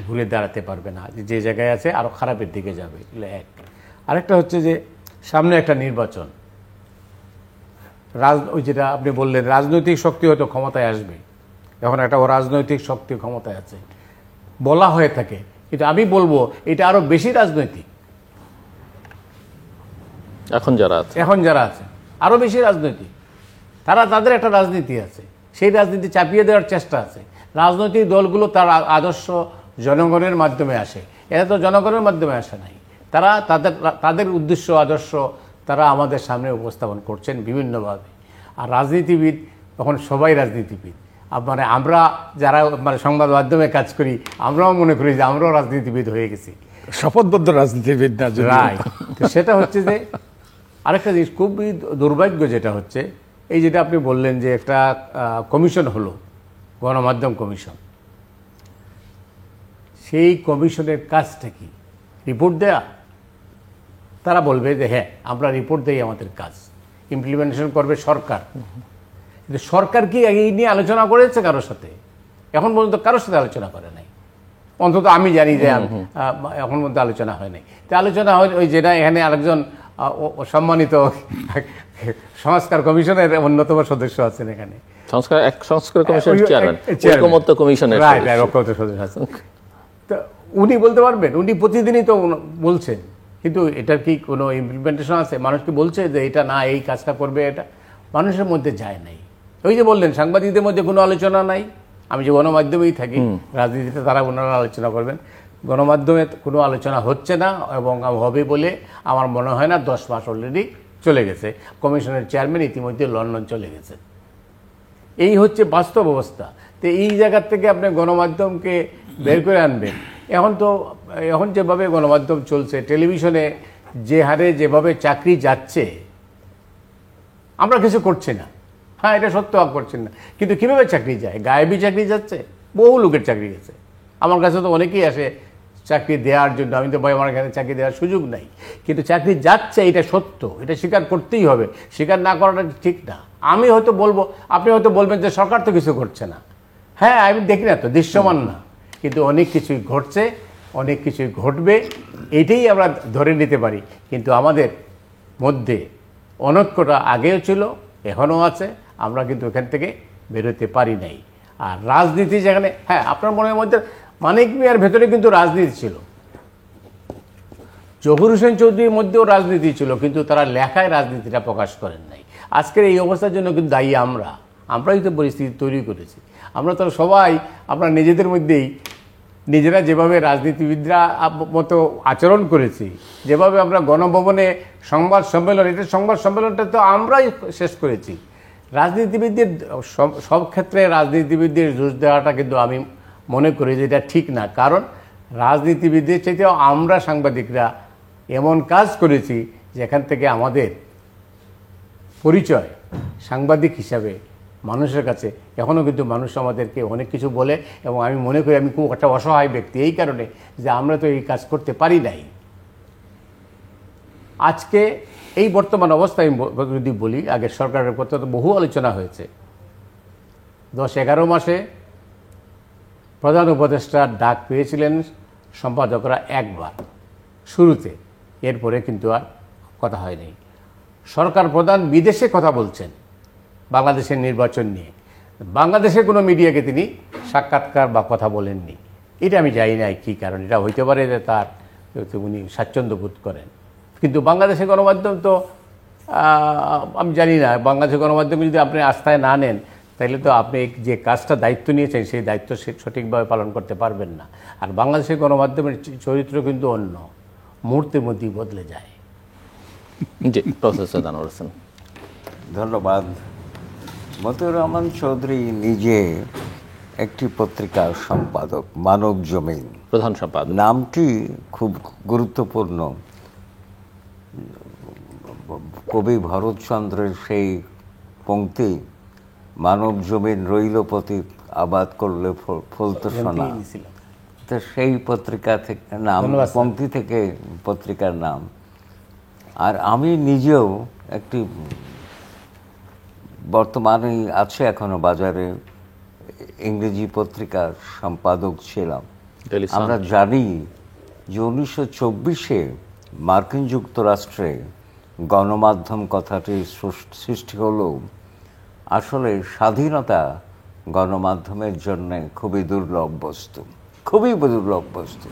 ঘুরে দাঁড়াতে পারবে না, যে জায়গায় আছে আরও খারাপের দিকে যাবে। এগুলো এক। আরেকটা হচ্ছে যে সামনে একটা নির্বাচন, ওই যেটা আপনি বললেন রাজনৈতিক শক্তি হয়তো ক্ষমতায় আসবে, এখন একটা রাজনৈতিক শক্তি ক্ষমতায় আছে বলা হয়ে থাকে, কিন্তু আমি বলবো এটা আরও বেশি রাজনৈতিক। এখন যারা আছে আরও বেশি রাজনৈতিক। তাদের একটা রাজনীতি আছে, সেই রাজনীতি চাপিয়ে দেওয়ার চেষ্টা আছে। রাজনৈতিক দলগুলো তার আদর্শ জনগণের মাধ্যমে আসে, এরা তো জনগণের মাধ্যমে আসে নাই। তারা তাদের উদ্দেশ্য আদর্শ তারা আমাদের সামনে উপস্থাপন করছেন বিভিন্নভাবে। আর রাজনীতিবিদ, এখন সবাই রাজনীতিবিদ। মানে আমরা যারা মানে সংবাদ মাধ্যমে কাজ করি, আমরাও মনে করি যে আমরাও রাজনীতিবিদ হয়ে গেছি, শপথবদ্ধ রাজনীতিবিদ না। তো সেটা হচ্ছে যে আরেকটা জিনিস খুবই দুর্ভাগ্য যেটা হচ্ছে, এই যেটা আপনি বললেন যে একটা কমিশন হলো, গণমাধ্যম কমিশন, সেই কমিশনের কাজটা কি? রিপোর্ট দেয়া। তারা বলবে যে হ্যাঁ আমরা রিপোর্ট দেই, আমাদের কাজ। ইমপ্লিমেন্টেশন করবে সরকার। কিন্তু সরকার কি এই নিয়ে আলোচনা করেছে কারোর সাথে? এখন পর্যন্ত কারোর সাথে আলোচনা করে নাই, অন্তত আমি জানি যে এখন পর্যন্ত আলোচনা হয় নাই। তো আলোচনা হয় ওই যেটা এখানে আরেকজন সম্মানিত সংস্কার কমিশনের অন্যতম সদস্য আছেন এখানে, সংস্কার কমিশনের চেয়ারম্যান, ঐকমত্য কমিশনের সদস্য আছেন। তো উনি বলতে পারবেন, উনি প্রতিদিনই তো বলছেন, কিন্তু এটার কি কোনো ইমপ্লিমেন্টেশন আছে? মানুষকে বলছে যে এটা না, এই কাজটা করবে, এটা মানুষের মধ্যে যায় নাই। ওই যে বললেন সাংবাদিকদের মধ্যে কোনো আলোচনা নাই। আমি যে গণমাধ্যমেই থাকি, রাজনীতিতে তারা ওনারা আলোচনা করবেন, গণমাধ্যমে কোনো আলোচনা হচ্ছে না এবং হবে বলে আমার মনে হয় না। 10 মাস অলরেডি চলে গেছে, কমিশনের চেয়ারম্যান ইতিমধ্যে লন্ডন চলে গেছে। এই হচ্ছে বাস্তব অবস্থা। তো এই জায়গার থেকে আপনি গণমাধ্যমকে বের করে আনবেন। এখন যেভাবে গণমাধ্যম চলছে, টেলিভিশনে যে হারে যেভাবে চাকরি যাচ্ছে, আমরা কিছু করছি না, হ্যাঁ এটা সত্য, করছেন না, কিন্তু কীভাবে চাকরি যায়? গায়েবী চাকরি যাচ্ছে, বহু লোকের চাকরি গেছে। আমার কাছে তো অনেকেই আসে চাকরি দেওয়ার জন্য, আমি তো ভাই আমার এখানে চাকরি দেওয়ার সুযোগ নাই, কিন্তু চাকরি যাচ্ছে, এটা সত্য, এটা স্বীকার করতেই হবে। স্বীকার না করাটা ঠিক না। আমি হয়তো বলবো, আপনি হয়তো বলবেন যে সরকার তো কিছু করছে না। হ্যাঁ আমি দেখি না তো, দৃশ্যমান না, কিন্তু অনেক কিছুই ঘটছে, অনেক কিছুই ঘটবে, এটাই আমরা ধরে নিতে পারি। কিন্তু আমাদের মধ্যে অনৈক্যটা আগেও ছিল, এখনও আছে, আমরা কিন্তু এখান থেকে বেরোতে পারি নাই। আর রাজনীতি যেখানে, হ্যাঁ আপনার মনের মধ্যে মানিক মিয়ার ভেতরে কিন্তু রাজনীতি ছিল, জহুর হোসেন চৌধুরীর মধ্যেও রাজনীতি ছিল, কিন্তু তারা লেখায় রাজনীতিটা প্রকাশ করেন নাই। আজকের এই অবস্থার জন্য কিন্তু দায়ী আমরাই তো পরিস্থিতি তৈরি করেছি। আমরা তো সবাই আমরা নিজেদের মধ্যেই নিজেরা যেভাবে রাজনীতিবিদরা মতো আচরণ করেছি, যেভাবে আমরা গণভবনে সংবাদ সম্মেলন, এটা সংবাদ সম্মেলনটা তো আমরাই শেষ করেছি। রাজনীতিবিদদের সব ক্ষেত্রে রাজনীতিবিদদের দোষ দেওয়াটা কিন্তু আমি মনে করি যে এটা ঠিক না। কারণ রাজনীতিবিদদের চাইতেও আমরা সাংবাদিকরা এমন কাজ করেছি যেখান থেকে আমাদের পরিচয় সাংবাদিক হিসাবে মানুষের কাছে এখনও কিন্তু মানুষ আমাদেরকে অনেক কিছু বলে, এবং আমি মনে করি আমি খুব একটা অসহায় ব্যক্তি এই কারণে যে আমরা তো এই কাজ করতে পারি নাই। আজকে এই বর্তমান অবস্থায় যদি বলি, আগের সরকারের কথা তো বহু আলোচনা হয়েছে। 10-11 মাসে প্রধান উপদেষ্টার ডাক পেয়েছিলেন সম্পাদকরা একবার শুরুতে, এরপরে কিন্তু আর কথা হয়নি। সরকার প্রধান বিদেশে কথা বলছেন বাংলাদেশের নির্বাচন নিয়ে, বাংলাদেশের কোনো মিডিয়াকে তিনি সাক্ষাৎকার বা কথা বলেননি। এটা আমি জানি না কী কারণ, এটা হইতে পারে যে তার উনি স্বাচ্ছন্দ্য বোধ করেন, কিন্তু বাংলাদেশের গণমাধ্যম তো আমি জানি না, বাংলাদেশের গণমাধ্যমে যদি আপনি আস্থায় না নেন তাহলে তো আপনি যে কাজটা দায়িত্ব নিয়েছেন সেই দায়িত্ব সঠিকভাবে পালন করতে পারবেন না। আর বাংলাদেশের গণমাধ্যমের চরিত্র কিন্তু অন্য, মুহূর্তের মধ্যেই বদলে যায়। জি, প্রফেসর দানোয়ার হোসেন। ধন্যবাদ। মতিউর রহমান চৌধুরী নিজে একটি পত্রিকার সম্পাদক, মানব জমিন প্রধান সম্পাদক। নামটি খুব গুরুত্বপূর্ণ। কবি ভরতচন্দ্রের সেই পংক্তি, মানব জমিন রইল পতিত, আবাদ করলে ফলতো সোনা, তো সেই পত্রিকা থেকে নাম, পংক্তি থেকে পত্রিকার নাম। আর আমি নিজেও একটি, বর্তমানে আছে এখনো বাজারে, ইংরেজি পত্রিকার সম্পাদক ছিলাম। আমরা জানি যে 1924-এ মার্কিন যুক্তরাষ্ট্রে গণমাধ্যম কথাটি সৃষ্টি হলো। আসলে স্বাধীনতা গণমাধ্যমের জন্য খুবই দুর্লভ বস্তু, খুবই দুর্লভ বস্তু।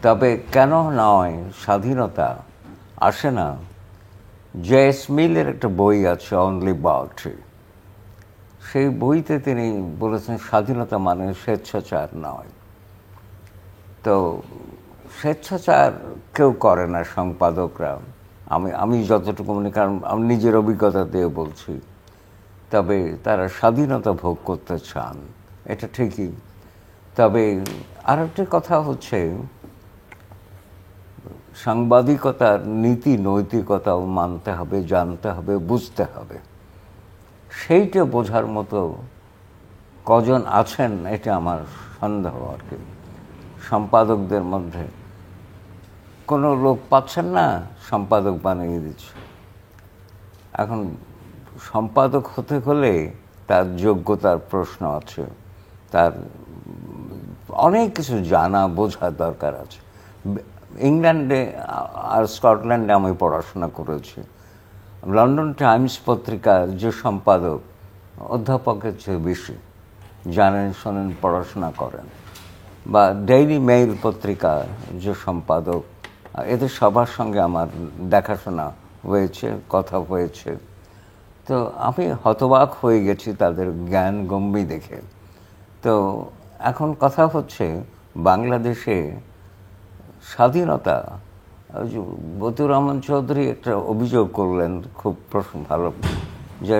তবে কেন নয়, স্বাধীনতা আসে না। জেএস মিলের একটা বই আছে, অনলি বার্ট্রি, সেই বইতে তিনি বলেছেন স্বাধীনতা মানে স্বেচ্ছাচার নয়। তো স্বেচ্ছাচার কেউ করে না, সম্পাদকরা। আমি যতটুকু মনে, কারণ আমি নিজের অভিজ্ঞতা দিয়ে বলছি। তবে তারা স্বাধীনতা ভোগ করতে চান, এটা ঠিকই। তবে আর একটা কথা হচ্ছে, সাংবাদিকতার নীতি নৈতিকতাও মানতে হবে, জানতে হবে, বুঝতে হবে। সেইটা বোঝার মতো কজন আছেন এটা আমার সন্দেহ আর কি। সম্পাদকদের মধ্যে কোনো লোক পাচ্ছেন না, সম্পাদক বানিয়ে দিচ্ছে। এখন সম্পাদক হতে হলে তার যোগ্যতার প্রশ্ন আছে, তার অনেক কিছু জানা বোঝার দরকার আছে। ইংল্যান্ডে আর স্কটল্যান্ডে আমি পড়াশোনা করেছি। লন্ডন টাইমস পত্রিকার যে সম্পাদক অধ্যাপকের চেয়ে বেশি জানেন, শোনেন, পড়াশোনা করেন। বা ডেইলি মেইল পত্রিকার যে সম্পাদক, এদের সবার সঙ্গে আমার দেখাশোনা হয়েছে, কথা হয়েছে। তো আমি হতবাক হয়ে গেছি তাদের জ্ঞান গম্ভীর দেখে। তো এখন কথা হচ্ছে, বাংলাদেশে স্বাধীনতা, মতিউর রহমান চৌধুরী একটা অভিযোগ করলেন খুব ভালো, যে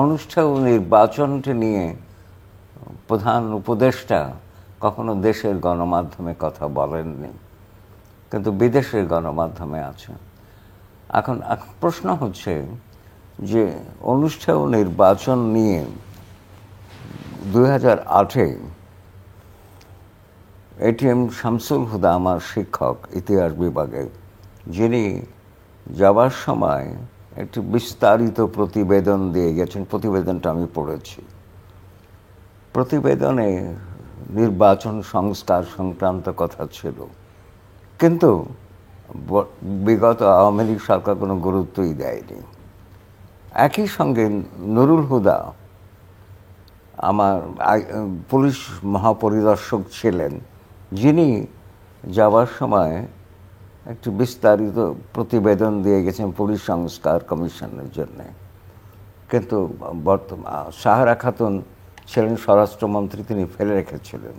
অনুষ্ঠান নির্বাচনটি নিয়ে প্রধান উপদেষ্টা কখনো দেশের গণমাধ্যমে কথা বলেননি, কিন্তু বিদেশের গণমাধ্যমে আছে। এখন প্রশ্ন হচ্ছে যে অনুষ্ঠান নির্বাচন নিয়ে 2008-এ এটিএম শামসুল হুদা, আমার শিক্ষক ইতিহাস বিভাগে, যিনি যাওয়ার সময় একটি বিস্তারিত প্রতিবেদন দিয়ে গেছেন। প্রতিবেদনটা আমি পড়েছি। প্রতিবেদনে নির্বাচন সংস্কার সংক্রান্ত কথা ছিল, কিন্তু বিগত আওয়ামী লীগ সরকার কোনো গুরুত্বই দেয়নি। একই সঙ্গে নুরুল হুদা, আমার পুলিশ মহাপরিদর্শক ছিলেন, যিনি যাওয়ার সময় একটি বিস্তারিত প্রতিবেদন দিয়ে গেছেন পুলিশ সংস্কার কমিশনের জন্য। কিন্তু সাহারা খাতুন ছিলেন স্বরাষ্ট্রমন্ত্রী, তিনি ফেলে রেখেছিলেন,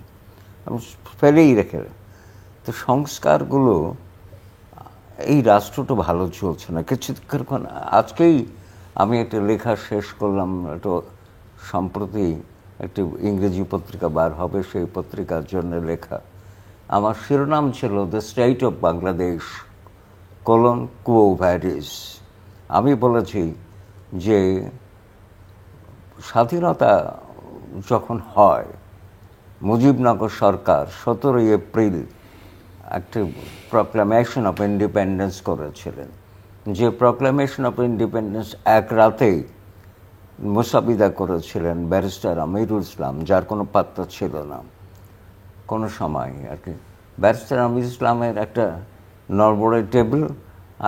ফেলেই রেখে। তো সংস্কারগুলো, এই রাষ্ট্রটা ভালো চলছে না কিছুক্ষণ। আজকেই আমি একটা লেখা শেষ করলাম, একটু সম্প্রতি একটি ইংরেজি পত্রিকা বার হবে, সেই পত্রিকার জন্য লেখা। আমার শিরোনাম ছিল the state of Bangladesh : quo vadis। আমি বলেছি যে স্বাধীনতা যখন হয়, মুজিবনগর সরকার 17 এপ্রিল একটি প্রক্লামেশন অফ ইন্ডিপেন্ডেন্স করেছিলেন। যে প্রক্লামেশন অফ ইন্ডিপেন্ডেন্স এক রাতেই মুসাবিদা করেছিলেন ব্যারিস্টার আমিরুল ইসলাম, যার কোনো পাত্তা ছিল না কোনো সময় আর কি। ব্যারিস্টার আমিরুল ইসলামের একটা নড়বড়ে টেবিল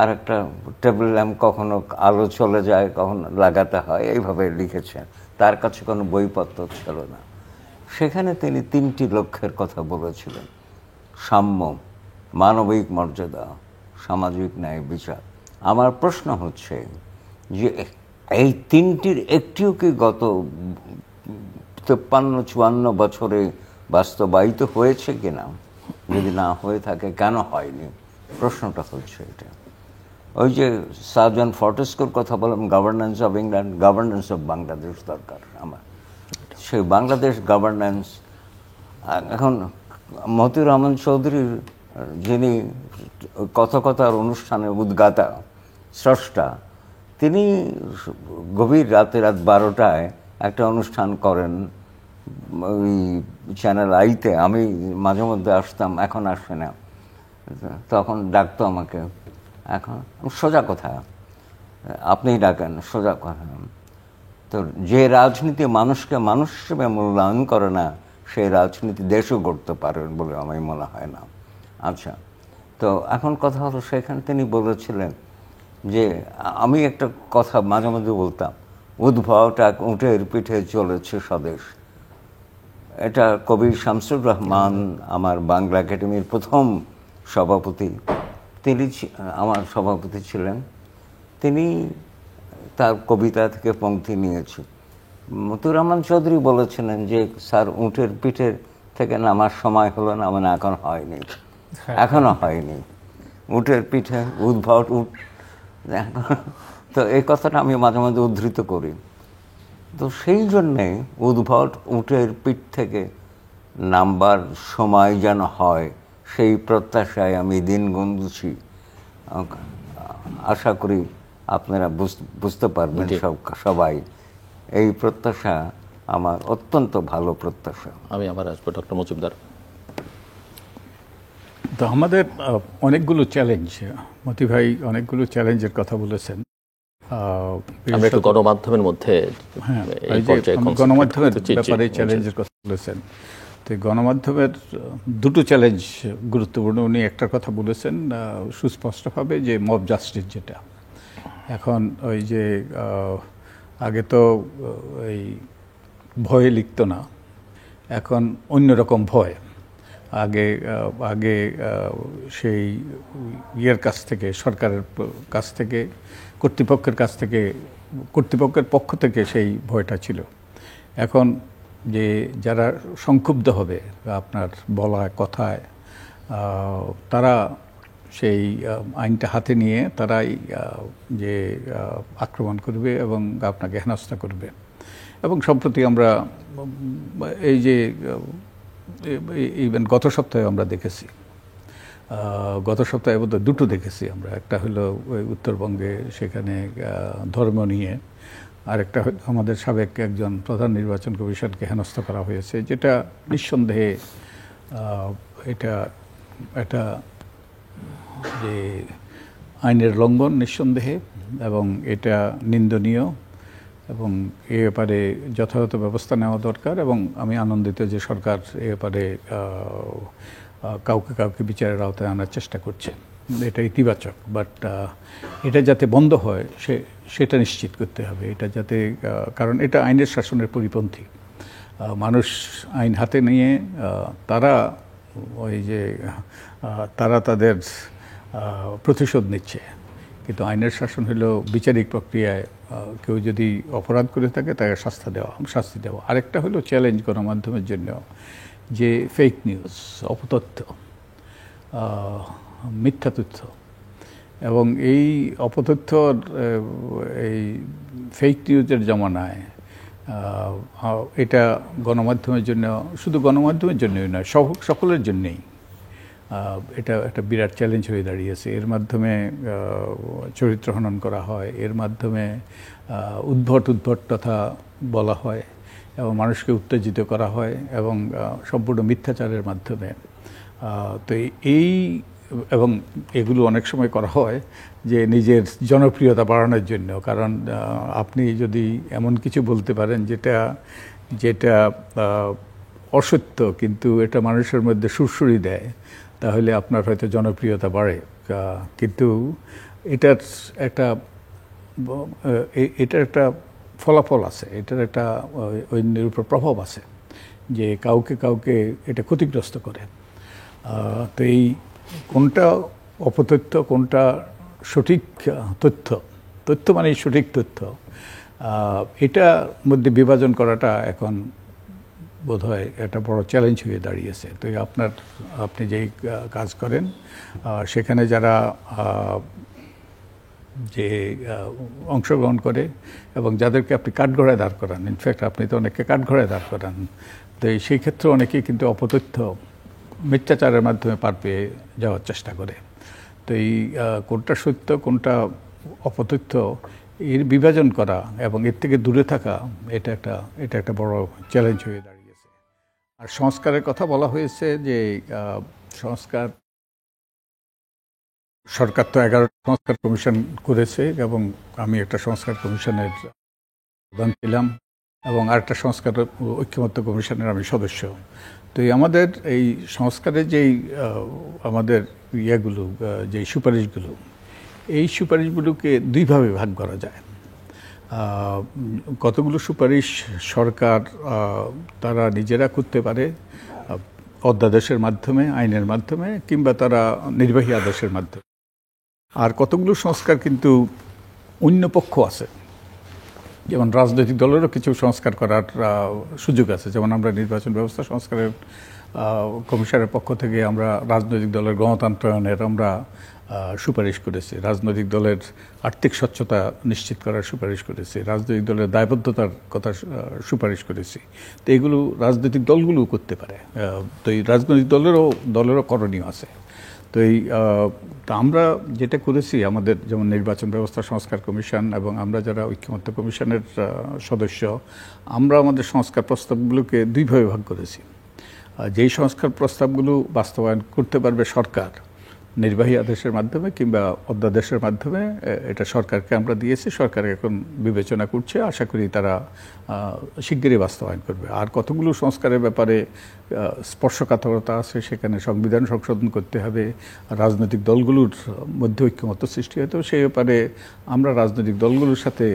আর একটা টেবিল ল্যাম্প, কখনো আলো চলে যায়, কখনো লাগাতে হয়, এইভাবে লিখেছেন। তার কাছে কোনো বইপত্র ছিল না। সেখানে তিনি 3টি লক্ষ্যের কথা বলেছিলেন: সাম্য, মানবিক মর্যাদা, সামাজিক ন্যায় বিচার। আমার প্রশ্ন হচ্ছে যে এই তিনটির একটিও কি গত 53-54 বছরে বাস্তবায়িত হয়েছে কিনা? যদি না হয়ে থাকে কেন হয়নি, প্রশ্নটা হচ্ছে এটা। ওই যে স্যার জন ফর্টেস্কোর কথা বললাম, governance of England, governance of Bangladesh দরকার আমার। সেই বাংলাদেশ গভর্নেন্স এখন মতিউর রহমান চৌধুরীর, যিনি কথকতার অনুষ্ঠানের উদ্গাতা স্রষ্টা, তিনি গভীর রাত 12টায় একটা অনুষ্ঠান করেন ওই চ্যানেল আইতে। আমি মাঝে মধ্যে আসতাম, এখন আসে না, তখন ডাকতো আমাকে। এখন সোজা কথা, আপনিই ডাকেন, সোজা কথা। তো যে রাজনীতি মানুষকে মানুষ হিসেবে মূল্যায়ন করে না, সেই রাজনীতি দেশও গড়তে পারেন বলে আমার মনে হয় না। আচ্ছা, তো এখন কথা হলো, সেখানে তিনি বলেছিলেন যে, আমি একটা কথা মাঝে মাঝে বলতাম, উদ্ভবটা উটের পিঠে চলেছে স্বদেশ। এটা কবি শামসুর রহমান, আমার বাংলা একাডেমির প্রথম সভাপতি, তিনি আমার সভাপতি ছিলেন। তিনি তার কবিতা থেকে পংক্তি নিয়েছি। মতিউর রহমান চৌধুরী বলেছিলেন যে, স্যার উটের পিঠের থেকে নামার সময় হলো না, মানে এখন হয়নি, এখনো হয়নি। উটের পিঠে উদ্ভট উট, তো এই কথাটা আমি মাঝে মাঝে উদ্ধৃত করি। তো সেই জন্যে উদ্ভট উটের পিঠ থেকে নামবার সময় যেন হয়, সেই প্রত্যাশায় আমি দিন গুনছি। আশা করি আপনারা বুঝতে পারবেন সবাই। এই প্রত্যাশা আমার অত্যন্ত ভালো প্রত্যাশা। আমি আবার আসবো ডক্টর মজুমদার। তো আমাদের অনেকগুলো চ্যালেঞ্জ, মতি ভাই অনেকগুলো চ্যালেঞ্জের কথা বলেছেন। আমরা একটু গণমাধ্যমের মধ্যে, হ্যাঁ, গণমাধ্যমের ব্যাপারে চ্যালেঞ্জের কথা বলেছেন। তো গণমাধ্যমের দুটো চ্যালেঞ্জ গুরুত্বপূর্ণ। উনি একটা কথা বলেছেন সুস্পষ্টভাবে, যে মব জাস্টিস, যেটা এখন ওই যে আগে তো ওই ভয়ে লিখতো না, এখন অন্যরকম ভয়। আগে সেই ইয়ের কাছ থেকে, সরকারের কাছ থেকে, কর্তৃপক্ষের পক্ষ থেকে সেই ভয়টা ছিল। এখন যে যারা সংক্ষুব্ধ হবে আপনার বলা কথায়, তারা সেই আইনটা হাতে নিয়ে তারাই যে আক্রমণ করবে এবং আপনাকে হেনস্থা করবে। এবং সম্প্রতি আমরা এই যে ইভেন গত সপ্তাহে আমরা দেখেছি, গত সপ্তাহে বোধহয় দুটো দেখেছি আমরা। একটা হলো ওই উত্তরবঙ্গে, সেখানে ধর্ম নিয়ে, আরেকটা আমাদের সাবেক একজন প্রধান নির্বাচন কমিশনকে হেনস্থা করা হয়েছে, যেটা নিঃসন্দেহে এটা একটা যে আইনের লঙ্ঘন নিঃসন্দেহে, এবং এটা নিন্দনীয়, এবং এ ব্যাপারে যথাযথ ব্যবস্থা নেওয়া দরকার। এবং আমি আনন্দিত যে সরকার এ ব্যাপারে কাউকে বিচারের আওতায় আনার চেষ্টা করছে, এটা ইতিবাচক। বাট এটা যাতে বন্ধ হয় সেটা নিশ্চিত করতে হবে। এটা যাতে, কারণ এটা আইনের শাসনের পরিপন্থী। মানুষ আইন হাতে নিয়ে তারা ওই যে তারা তাদের প্রতিশোধ নিচ্ছে, কিন্তু আইনের শাসন হলো বিচারিক প্রক্রিয়ায় কেউ যদি অপরাধ করে থাকে তাকে শাস্তি দেওয়া। আরেকটা হলো চ্যালেঞ্জ গণমাধ্যমের জন্য, যে ফেক নিউজ, অপতথ্য, মিথ্যা তথ্য, এবং এই অপতথ্য, এই ফেক নিউজের জমানায় এটা গণমাধ্যমের জন্য, শুধু গণমাধ্যমের জন্যই নয়, সকলের জন্যেই এটা একটা বিরাট চ্যালেঞ্জ হয়ে দাঁড়িয়েছে। এর মাধ্যমে চরিত্র হনন করা হয়, এর মাধ্যমে উদ্ভট কথা বলা হয়, এবং মানুষকে উত্তেজিত করা হয়, এবং সম্পূর্ণ মিথ্যাচারের মাধ্যমে। তো এবং এগুলো অনেক সময় করা হয় যে নিজের জনপ্রিয়তা বাড়ানোর জন্য। কারণ আপনি যদি এমন কিছু বলতে পারেন যেটা অসত্য, কিন্তু এটা মানুষের মধ্যে সুরসুরি দেয়, তাহলে আপনার হয়তো জনপ্রিয়তা বাড়ে। কিন্তু এটার একটা ফলাফল আছে, এটার একটা অন্যের উপর প্রভাব আছে, যে কাউকে এটা ক্ষতিগ্রস্ত করে। তো এই কোনটা অপতথ্য, কোনটা সঠিক তথ্য মানে সঠিক তথ্য, এটা মধ্যে বিভাজন করাটা এখন বোধহয় একটা বড় চ্যালেঞ্জ হয়ে দাঁড়িয়েছে। তো আপনি যেই কাজ করেন সেখানে যারা যে অংশগ্রহণ করে এবং যাদেরকে আপনি কাঠগড়ায় দাঁড় করান, ইনফ্যাক্ট আপনি তো অনেককে কাঠগড়ায় দাঁড় করান, তো সেই ক্ষেত্রে অনেকেই কিন্তু অপতথ্য মিথ্যাচারের মাধ্যমে পার পেয়ে যাওয়ার চেষ্টা করে। তো এই কোনটা সত্য কোনটা অপতথ্য এর বিভাজন করা এবং এর থেকে দূরে থাকা এটা একটা বড় চ্যালেঞ্জ হয়ে দাঁড়িয়েছে। আর সংস্কারের কথা বলা হয়েছে যে সরকার তো 11 সংস্কার কমিশন করেছে এবং আমি একটা সংস্কার কমিশনের প্রধান ছিলাম এবং আরেকটা সংস্কার ঐক্যমত্য কমিশনের আমি সদস্য। তো আমাদের এই সংস্কারের যেই আমাদের যেই সুপারিশগুলো, এই সুপারিশগুলোকে দুইভাবে ভাগ করা যায়। কতগুলো সুপারিশ সরকার তারা নিজেরা করতে পারে অধ্যাদেশের মাধ্যমে, আইনের মাধ্যমে, কিংবা তারা নির্বাহী আদেশের মাধ্যমে। আর কতগুলো সংস্কার কিন্তু অন্য পক্ষ আছে, যেমন রাজনৈতিক দলেরও কিছু সংস্কার করার সুযোগ আছে। যেমন আমরা নির্বাচন ব্যবস্থা সংস্কারের কমিশনের পক্ষ থেকে আমরা রাজনৈতিক দলের গণতন্ত্রায়নের আমরা সুপারিশ করেছি, রাজনৈতিক দলের আর্থিক স্বচ্ছতা নিশ্চিত করার সুপারিশ করেছি, রাজনৈতিক দলের দায়বদ্ধতার কথা সুপারিশ করেছি। তো এগুলো রাজনৈতিক দলগুলোও করতে পারে। তো এই রাজনৈতিক দলেরও করণীয় আছে। তো আমরা যেটা করেছি, আমাদের যেমন নির্বাচন ব্যবস্থা সংস্কার কমিশন এবং আমরা যারা ঐক্যমত্য কমিশনের সদস্য, আমরা আমাদের সংস্কার প্রস্তাবগুলোকে দুইভাবে ভাগ করেছি। যেই সংস্কার প্রস্তাবগুলো বাস্তবায়ন করতে পারবে সরকার নির্বাহী আদেশের মাধ্যমে কিংবা অধ্যাদেশের মাধ্যমে, এটা সরকারকে আমরা দিয়েছি, সরকার এখন বিবেচনা করছে, আশা করি তারা শিগগিরই বাস্তবায়ন করবে। আর কতগুলো সংস্কারের ব্যাপারে স্পর্শকাতরতা আছে, সেখানে সংবিধান সংশোধন করতে হবে, রাজনৈতিক দলগুলোর মধ্যে ঐক্যমত্য সৃষ্টি হতো, সেই ব্যাপারে আমরা রাজনৈতিক দলগুলোর সাথে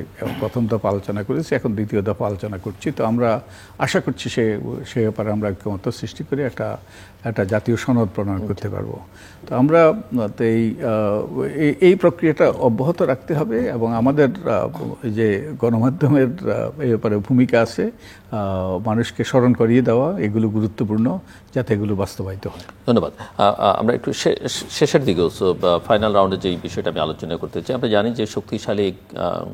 প্রথম দফা আলোচনা করেছি, এখন দ্বিতীয় দফা আলোচনা করছি। তো আমরা আশা করছি সে ব্যাপারে আমরা ঐক্যমত্য সৃষ্টি করে একটা জাতীয় সনদ প্রণয়ন করতে পারবো। তো আমরা এই প্রক্রিয়াটা অব্যাহত রাখতে হবে এবং আমাদের যে গণমাধ্যমের এই ব্যাপারে ভূমিকা আছে, মানুষকে স্মরণ করিয়ে দেওয়া, এগুলো গুরুত্বপূর্ণ যাতে এগুলো বাস্তবায়িত হয়। ধন্যবাদ। আমরা একটু শেষের দিকেও ফাইনাল রাউন্ডে যে বিষয়টা আমি আলোচনা করতে চাই, আমরা জানি যে শক্তিশালী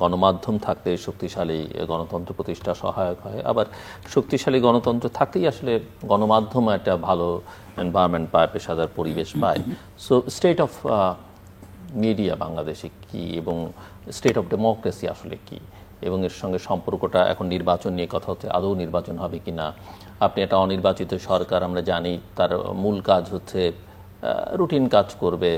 গণমাধ্যম থাকতে শক্তিশালী গণতন্ত্র প্রতিষ্ঠা সহায়ক হয়, আবার শক্তিশালী গণতন্ত্র থাকতেই আসলে গণমাধ্যম একটা ভালো এনভায়রনমেন্ট পায়, পেশাদার পরিবেশ পায়। সো স্টেট অফ মিডিয়া বাংলাদেশে কি এবং স্টেট অফ ডেমোক্রেসি আসলে কি, এবং এর সঙ্গে সম্পর্কটা এখন নির্বাচন নিয়ে কথা হচ্ছে, আদৌ নির্বাচন হবে কি না। আপনি একটা অনির্বাচিত সরকার, আমরা জানি তার মূল কাজ হচ্ছে রুটিন কাজ করবে,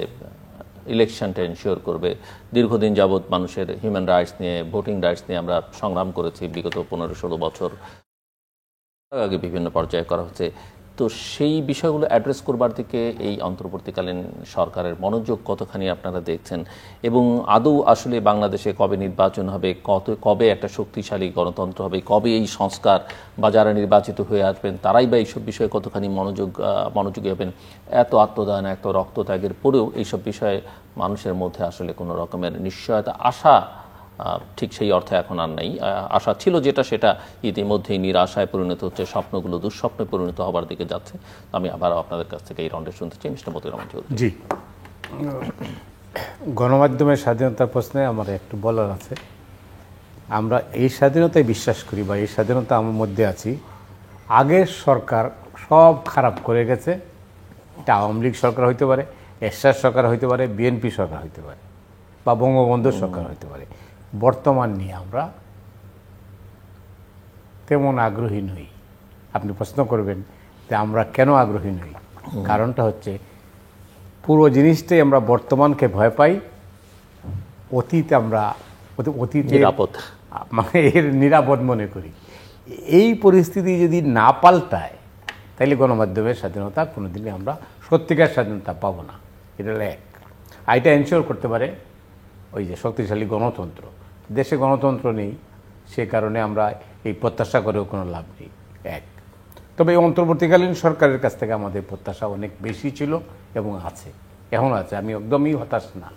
ইলেকশনটা এনশিওর করবে। দীর্ঘদিন যাবৎ মানুষের হিউম্যান রাইটস নিয়ে, ভোটিং রাইটস নিয়ে আমরা সংগ্রাম করেছি বিগত 15-16 বছর আগে, বিভিন্ন পর্যায়ে করা হচ্ছে। তো সেই বিষয়গুলো অ্যাড্রেস করবার দিকে এই অন্তর্বর্তীকালীন সরকারের মনোযোগ কতখানি আপনারা দেখছেন, এবং আদৌ আসলে বাংলাদেশে কবে নির্বাচন হবে, কবে একটা শক্তিশালী গণতন্ত্র হবে, কবে এই সংস্কার বা যারা নির্বাচিত হয়ে আসবেন তারাই বা এইসব বিষয়ে কতখানি মনোযোগী হবেন। এত আত্মদান, এত রক্তত্যাগের পরেও এইসব বিষয়ে মানুষের মধ্যে আসলে কোনো রকমের নিশ্চয়তা, আশা ঠিক সেই অর্থে এখন আর নেই। আশা ছিল যেটা, সেটা ইতিমধ্যেই নিরাশায় পরিণত হচ্ছে, স্বপ্নগুলো দুঃস্বপ্নে পরিণত হবার দিকে যাচ্ছে। আমি আবার আপনাদের কাছ থেকে এই রাউন্ডে শুনতে চাই মিস্টার মতিউর রহমান চৌধুরী। জি, গণমাধ্যমের স্বাধীনতার প্রশ্নে আমার একটু বলার আছে। আমরা এই স্বাধীনতায় বিশ্বাস করি বা এই স্বাধীনতা আমার মধ্যে আছি। আগের সরকার সব খারাপ করে গেছে, এটা আওয়ামী লীগ সরকার হইতে পারে, এরশাদ সরকার হইতে পারে, বিএনপি সরকার হইতে পারে, বা বঙ্গবন্ধু সরকার হইতে পারে। বর্তমান নিয়ে আমরা তেমন আগ্রহী নই। আপনি প্রশ্ন করবেন যে আমরা কেন আগ্রহী নই, কারণটা হচ্ছে পুরো জিনিসটাই আমরা বর্তমানকে ভয় পাই, অতীতে মানে এর নিরাপদ মনে করি। এই পরিস্থিতি যদি না পাল্টায় তাহলে গণমাধ্যমের স্বাধীনতা কোনোদিনই আমরা সত্যিকার স্বাধীনতা পাবো না। এটা এক। আর এটা এনশিওর করতে পারে ওই যে শক্তিশালী গণতন্ত্র। দেশে গণতন্ত্র নেই, সে কারণে আমরা এই প্রত্যাশা করেও কোনো লাভ নেই। এক। তবে এই অন্তর্বর্তীকালীন সরকারের কাছ থেকে আমাদের প্রত্যাশা অনেক বেশি ছিল এবং আছে, এখন আছে। আমি একদমই হতাশ না।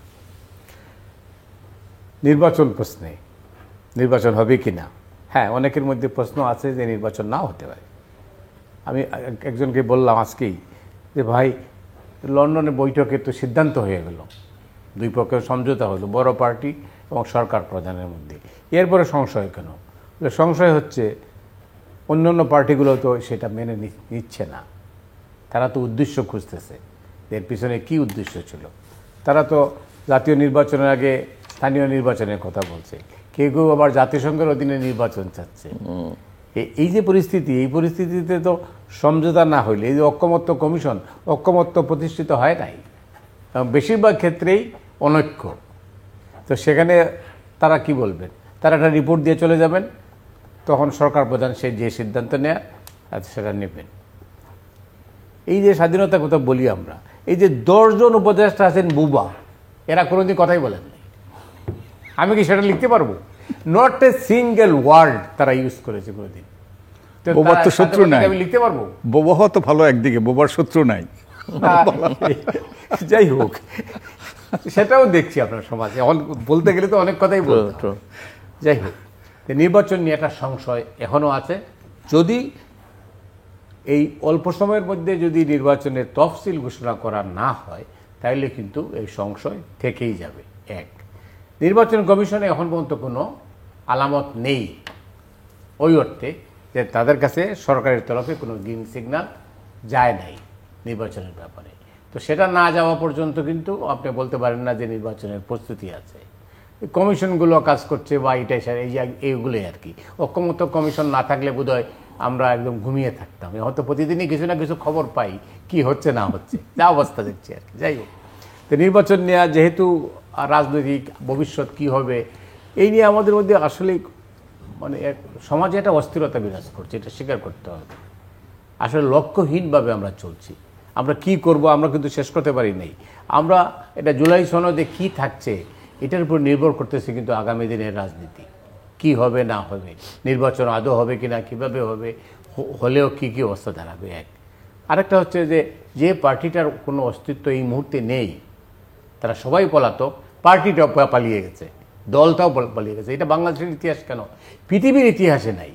নির্বাচন প্রশ্নে, নির্বাচন হবে কি না, হ্যাঁ অনেকের মধ্যে প্রশ্ন আছে যে নির্বাচন নাও হতে পারে। আমি একজনকে বললাম আজকেই যে ভাই, লন্ডনে বৈঠকে তো সিদ্ধান্ত হয়ে গেল, দুই পক্ষের সমঝোতা হলো বড় পার্টি এবং সরকার প্রধানের মধ্যে, এরপরে সংশয় কেন? সংশয় হচ্ছে অন্যান্য পার্টিগুলো তো সেটা মেনে নিচ্ছে না, তারা তো উদ্দেশ্য খুঁজতেছে, এর পিছনে কি উদ্দেশ্য ছিল। তারা তো জাতীয় নির্বাচনের আগে স্থানীয় নির্বাচনের কথা বলছে, কেউ কেউ আবার জাতিসংঘের অধীনে নির্বাচন চাচ্ছে। এই যে পরিস্থিতি, এই পরিস্থিতিতে তো সমঝোতা না হইলে, এই যে ঐকমত্য কমিশন, ঐকমত্য প্রতিষ্ঠিত হয় নাই, এবং বেশিরভাগ ক্ষেত্রেই অনৈক্য। তো সেখানে তারা কি বলবেন? তারা একটা রিপোর্ট দিয়ে চলে যাবেন, তখন সরকার প্রধান সে যে সিদ্ধান্ত নেয় সেটা নেবেন। এই যে স্বাধীনতার কথা বলি আমরা, এই যে 10 জন উপদেষ্টা আছেন বুবা, এরা কোনোদিন কথাই বলেন নাই। আমি কি সেটা লিখতে পারবো? নট এ সিঙ্গেল ওয়ার্ড তারা ইউজ করেছে কোনোদিন। বোবার তো শত্রু নাই, আমি লিখতে পারবো? বোবা হওয়া তো ভালো একদিকে, বোবার শত্রু নাই। যাই হোক, সেটাও দেখছি আপনার সমাজে, বলতে গেলে তো অনেক কথাই বলতো। যাই হোক, নির্বাচন নিয়ে একটা সংশয় এখনো আছে। যদি এই অল্প সময়ের মধ্যে যদি নির্বাচনের তফসিল ঘোষণা করা না হয়, তাহলে কিন্তু এই সংশয় থেকেই যাবে। এক, নির্বাচন কমিশনে এখন পর্যন্ত কোনো আলামত নেই ওই অর্থে যে তাদের কাছে সরকারের তরফে কোনো গ্রিন সিগন্যাল যায় নাই নির্বাচনের ব্যাপারে। তো সেটা না যাওয়া পর্যন্ত কিন্তু আপনি বলতে পারেন না যে নির্বাচনের প্রস্তুতি আছে। কমিশনগুলো কাজ করছে বা এটাই এইগুলোই আর কি। ঐকমত্য কমিশন না থাকলে বোধহয় আমরা একদম ঘুমিয়ে থাকতাম। হয়তো প্রতিদিনই কিছু না কিছু খবর পাই কি হচ্ছে না হচ্ছে, যা অবস্থা দেখছি আর কি। যাই হোক, তো নির্বাচন নেওয়া যেহেতু রাজনৈতিক ভবিষ্যৎ কি হবে এই নিয়ে আমাদের মধ্যে আসলে মানে সমাজে একটা অস্থিরতা বিরাজ করছে, এটা স্বীকার করতে হবে। আসলে লক্ষ্যহীনভাবে আমরা চলছি। আমরা কি করব আমরা কিন্তু শেষ করতে পারি নাই। আমরা এটা জুলাই সনদে কি থাকছে এটার উপর নির্ভর করতেছে কিন্তু আগামী দিনের রাজনীতি কি হবে না হবে, নির্বাচন আদৌ হবে কি না, কীভাবে হবে, হলেও কি কি অবস্থা দাঁড়াবে। এক, আরেকটা হচ্ছে যে পার্টিটার কোনো অস্তিত্ব এই মুহূর্তে নেই, তারা সবাই পলাতক, পার্টিটাও পালিয়ে গেছে, দলটাও পালিয়ে গেছে। এটা বাংলাদেশের ইতিহাস কেন, পৃথিবীর ইতিহাসে নাই,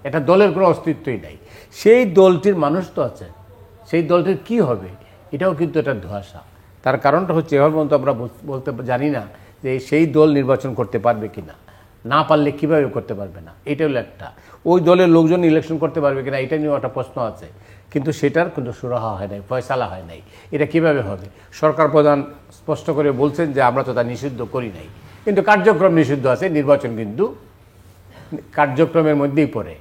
এটা দলের কোনো অস্তিত্বই নাই। সেই দলটির মানুষ তো আছে, সেই দলটির কি হবে এটাও কিন্তু একটা ধোঁয়াশা। তার কারণটা হচ্ছে এখন পর্যন্ত আমরা বলতে জানি না যে সেই দল নির্বাচন করতে পারবে কি না, না পারলে কীভাবে করতে পারবে না, এটা হলো একটা। ওই দলের লোকজন ইলেকশন করতে পারবে কিনা এটা নিয়েও একটা প্রশ্ন আছে, কিন্তু সেটার কিন্তু সুরাহা হয় নাই, ফয়সালা হয় নাই। এটা কিভাবে হবে? সরকার প্রধান স্পষ্ট করে বলছেন যে আমরা তো তা নিষিদ্ধ করি নাই, কিন্তু কার্যক্রম নিষিদ্ধ আছে, নির্বাচন কিন্তু কার্যক্রমের মধ্যেই পড়ে,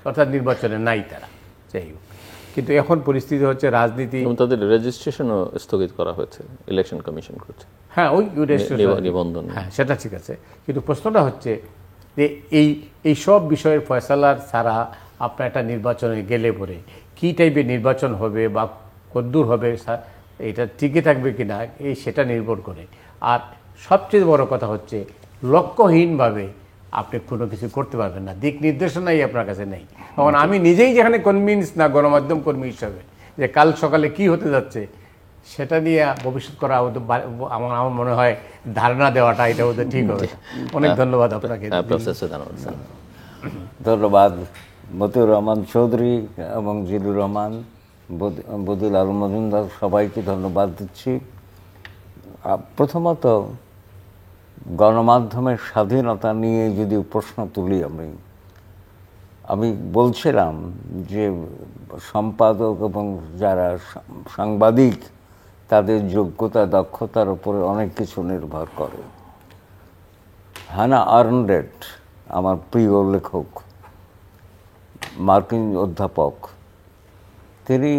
অর্থাৎ নির্বাচনে নাই তারা। যাই হোক, কিন্তু এখন পরিস্থিতি হচ্ছে রাজনীতি, তাদের রেজিস্ট্রেশনও স্থগিত করা হয়েছে, ইলেকশন কমিশন করছে। হ্যাঁ, ওই নিবন্ধন, হ্যাঁ সেটা ঠিক আছে, কিন্তু প্রশ্নটা হচ্ছে যে এই সব বিষয়ের ফয়সালার ছাড়া আপনার একটা নির্বাচনে গেলে পরে কী টাইপের নির্বাচন হবে বা কদ্দূর হবে, এটা টিকে থাকবে কি না সেটা নির্ভর করে। আর সবচেয়ে বড় কথা হচ্ছে লক্ষ্যহীনভাবে আপনি কোনো কিছু করতে পারবেন না, দিক নির্দেশনাই আপনার কাছে নেই। এখন আমি নিজেই যেখানে কনভিন্স না গণমাধ্যম কর্মী হিসাবে যে কাল সকালে কি হতে যাচ্ছে সেটা নিয়ে ভবিষ্যৎ করা আমার মনে হয় ধারণা দেওয়াটা এটা ওদের ঠিক হবে। অনেক ধন্যবাদ আপনাকে। ধন্যবাদ মতিউর রহমান চৌধুরী এবং জিলুর রহমান, বদিউল আলম মজুমদার, সবাইকে ধন্যবাদ দিচ্ছি। প্রথমত গণমাধ্যমের স্বাধীনতা নিয়ে যদি প্রশ্ন তুলি, আমি বলছিলাম যে সম্পাদক এবং যারা সাংবাদিক তাদের যোগ্যতা দক্ষতার উপরে অনেক কিছু নির্ভর করে। হানা আরেন্ডেট আমার প্রিয় লেখক, মার্কিন অধ্যাপক, তিনি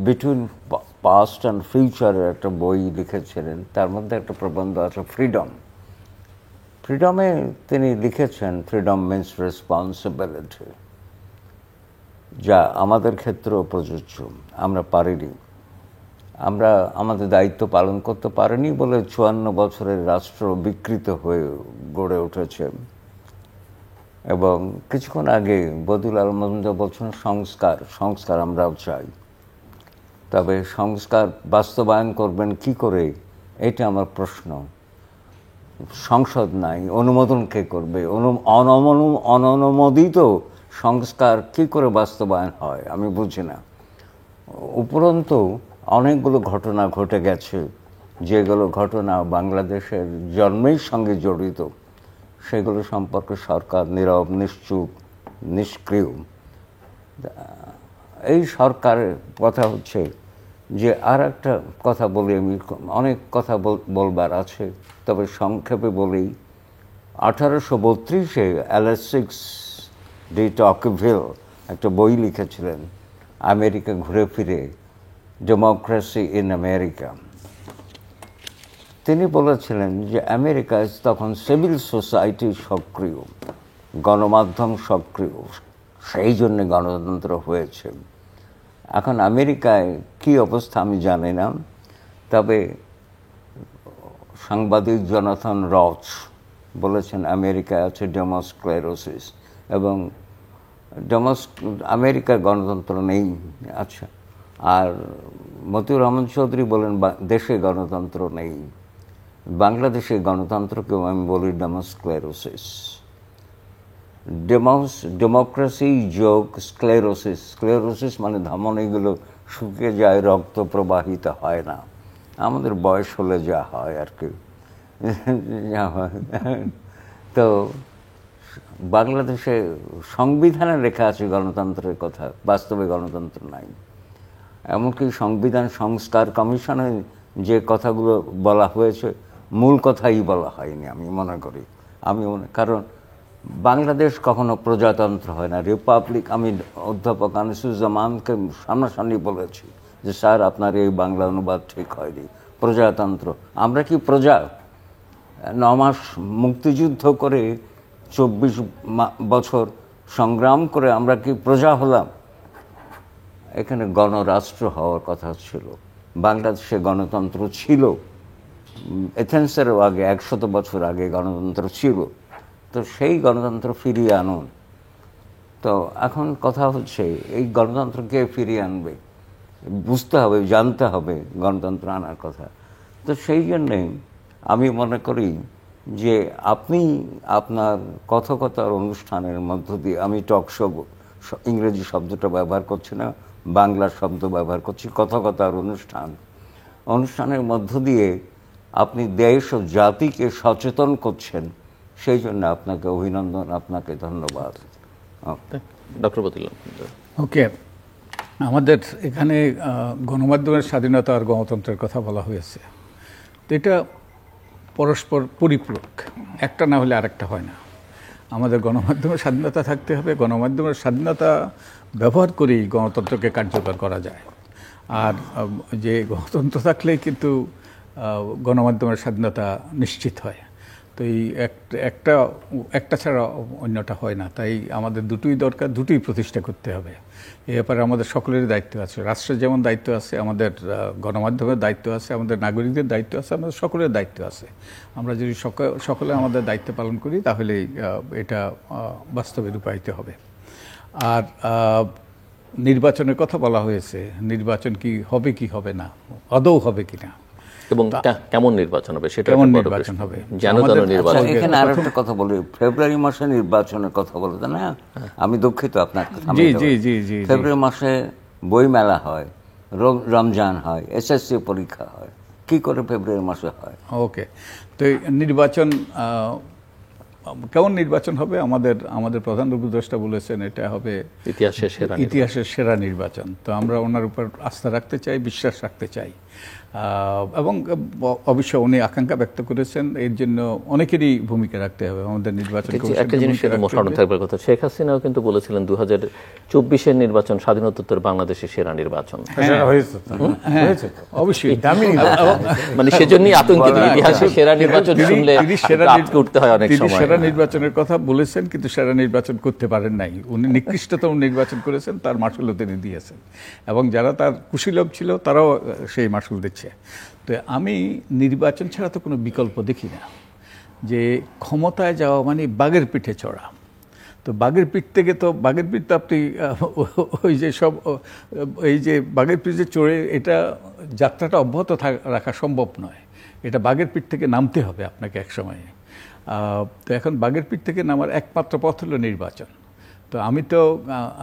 বিটুইন পাস্ট অ্যান্ড ফিউচারের একটা বই লিখেছিলেন, তার মধ্যে একটা প্রবন্ধ আছে ফ্রিডমে তিনি লিখেছেন ফ্রিডম মিন্স রেসপন্সিবিলিটি, যা আমাদের ক্ষেত্রেও প্রযোজ্য। আমরা পারিনি, আমরা আমাদের দায়িত্ব পালন করতে পারিনি বলে 54 বছরের রাষ্ট্র বিকৃত হয়ে গড়ে উঠেছে। এবং কিছুক্ষণ আগে বদিউল আলম মজুমদার বলছেন সংস্কার আমরাও চাই, তবে সংস্কার বাস্তবায়ন করবেন কি করে, এটা আমার প্রশ্ন। সংসদ নাই, অনুমোদন কে করবে? অননুমোদিত সংস্কার কি করে বাস্তবায়ন হয় আমি বুঝি না। উপরন্তু অনেকগুলো ঘটনা ঘটে গেছে, যেগুলো ঘটনা বাংলাদেশের জন্মের সঙ্গে জড়িত, সেগুলো সম্পর্কে সরকার নীরব, নিশ্চুপ, নিষ্ক্রিয়। এই সরকারের কথা হচ্ছে যে, আর একটা কথা বলি, আমি অনেক কথা বলবার আছে, তবে সংক্ষেপে বলি। 1832-এ অ্যালেক্সিস ডি টকভিল একটা বই লিখেছিলেন, আমেরিকা ঘুরে ফিরে, ডেমোক্রেসি ইন আমেরিকা। তিনি বলেছিলেন যে আমেরিকায় তখন সিভিল সোসাইটি সক্রিয়, গণমাধ্যম সক্রিয়, সেই জন্যে গণতন্ত্র হয়েছে। এখন আমেরিকায় কি অবস্থা আমি জানি না, তবে সাংবাদিক জোনাথন রচ বলেছেন আমেরিকায় আছে ডেমোস্ক্লেরোসিস, এবং আমেরিকার গণতন্ত্র নেই। আচ্ছা, আর মতিউর রহমান চৌধুরী বলেন দেশে গণতন্ত্র নেই। বাংলাদেশে গণতন্ত্রকেও আমি বলি ডেমোস্ক্লেরোসিস। ডেমোক্রেসি যোগ স্ক্লেরোসিস। স্ক্লেরোসিস মানে ধমনীগুলো শুকিয়ে যায়, রক্ত প্রবাহিত হয় না, আমাদের বয়স হলে যা হয় আর কি। তো বাংলাদেশে সংবিধানে লেখা আছে গণতন্ত্রের কথা, বাস্তবে গণতন্ত্র নাই। এমনকি সংবিধান সংস্কার কমিশনে যে কথাগুলো বলা হয়েছে, মূল কথাই বলা হয়নি আমি মনে করি। কারণ বাংলাদেশ কখনো প্রজাতন্ত্র হয় না, রিপাবলিক। আমি অধ্যাপক আনিসুজ্জামানকে সামনাসামনি বলেছি যে স্যার আপনার এই বাংলা অনুবাদ ঠিক হয়নি, প্রজাতন্ত্র। আমরা কি প্রজা? 9 মাস মুক্তিযুদ্ধ করে 24 বছর সংগ্রাম করে আমরা কি প্রজা হলাম? এখানে গণরাষ্ট্র হওয়ার কথা ছিল। বাংলাদেশে গণতন্ত্র ছিল, এথেন্সেরও আগে 100 বছর আগে গণতন্ত্র ছিল। তো সেই গণতন্ত্র ফিরিয়ে আনুন। তো এখন কথা হচ্ছে এই গণতন্ত্রকে ফিরিয়ে আনবে, বুঝতে হবে, জানতে হবে গণতন্ত্র আনার কথা। তো সেই জন্যে আমি মনে করি যে আপনি আপনার কথকতার অনুষ্ঠানের মধ্য দিয়ে, আমি টক শো, ইংরেজি শব্দটা ব্যবহার করছি না, বাংলা শব্দ ব্যবহার করছি, কথকতার অনুষ্ঠানের মধ্য দিয়ে আপনি দেশ ও জাতিকে সচেতন করছেন, সেই জন্য আপনাকে অভিনন্দন, আপনাকে ধন্যবাদ। ডক্টর বদিউল। ওকে, আমাদের এখানে গণমাধ্যমের স্বাধীনতা আর গণতন্ত্রের কথা বলা হয়েছে। তো এটা পরস্পর পরিপূরক, একটা না হলে আরেকটা হয় না। আমাদের গণমাধ্যমের স্বাধীনতা থাকতে হবে, গণমাধ্যমের স্বাধীনতা ব্যবহার করেই গণতন্ত্রকে কার্যকর করা যায়। আর যে গণতন্ত্র থাকলেই কিন্তু গণমাধ্যমের স্বাধীনতা নিশ্চিত হয়। তো এই একটা ছাড়া অন্যটা হয় না। তাই আমাদের দুটোই দরকার, দুটোই প্রতিষ্ঠা করতে হবে। এ ব্যাপারে আমাদের সকলেরই দায়িত্ব আছে। রাষ্ট্রের যেমন দায়িত্ব আছে, আমাদের গণমাধ্যমের দায়িত্ব আছে, আমাদের নাগরিকদের দায়িত্ব আছে, আমাদের সকলের দায়িত্ব আছে। আমরা যদি সকলে আমাদের দায়িত্ব পালন করি, তাহলেই এটা বাস্তবে রূপায়িত হবে। আর নির্বাচনের কথা বলা হয়েছে, নির্বাচন কি হবে কি হবে না, আদৌ হবে কি না, এবং কেমন নির্বাচন হবে সেটা কেমন নির্বাচন হবে নির্বাচন। এখানে আর একটা কথা বলি, ফেব্রুয়ারি মাসে নির্বাচনের কথা বলে না, আমি দুঃখিত আপনার কথা। ফেব্রুয়ারি মাসে বই মেলা হয়, রমজান হয়, এসএসসি পরীক্ষা হয়, কি করে ফেব্রুয়ারি মাসে হয়? ওকে, তো নির্বাচন কেমন নির্বাচন হবে? আমাদের প্রধান উপদেষ্টা বলেছেন এটা হবে ইতিহাসের সেরা নির্বাচন। তো আমরা ওনার উপর আস্থা রাখতে চাই, বিশ্বাস রাখতে চাই, এবং অবশ্য উনি আকাঙ্ক্ষা ব্যক্ত করেছেন। এর জন্য অনেকেরই ভূমিকা রাখতে হবে আমাদের নির্বাচন। একটা জিনিস স্মরণ থাকবার কথা, শেখ হাসিনাও কিন্তু বলেছিলেন 2024-এর নির্বাচন স্বাধীনোত্তর বাংলাদেশের সেরা নির্বাচন। অবশ্যই, মানে সেজন্যই আতঙ্কিত, ইতিহাসের সেরা নির্বাচন শুনলে আটকে উঠতে হয় অনেক সময়। সেরা নির্বাচনের কথা বলেছেন, কিন্তু সেরা নির্বাচন করতে পারেন নাই। উনি নিকৃষ্টতম নির্বাচন করেছেন, তার মাসুলও তিনি দিয়েছেন, এবং যারা তার কুশীলভ ছিল তারাও সেই মাসুল দিচ্ছে। তো আমি নির্বাচন ছাড়া তো কোনো বিকল্প দেখি না। যে ক্ষমতায় যাওয়া মানে বাঘের পিঠে চড়া। তো বাঘের পিঠ থেকে তো আপনি এই যে বাঘের পিঠে চড়ে এটা যাত্রাটা অব্যাহত রাখা সম্ভব নয়। এটা বাঘের পিঠ থেকে নামতে হবে আপনাকে এক সময়ে। তো এখন বাঘের পিঠ থেকে নামার একমাত্র পথ হলো নির্বাচন। তো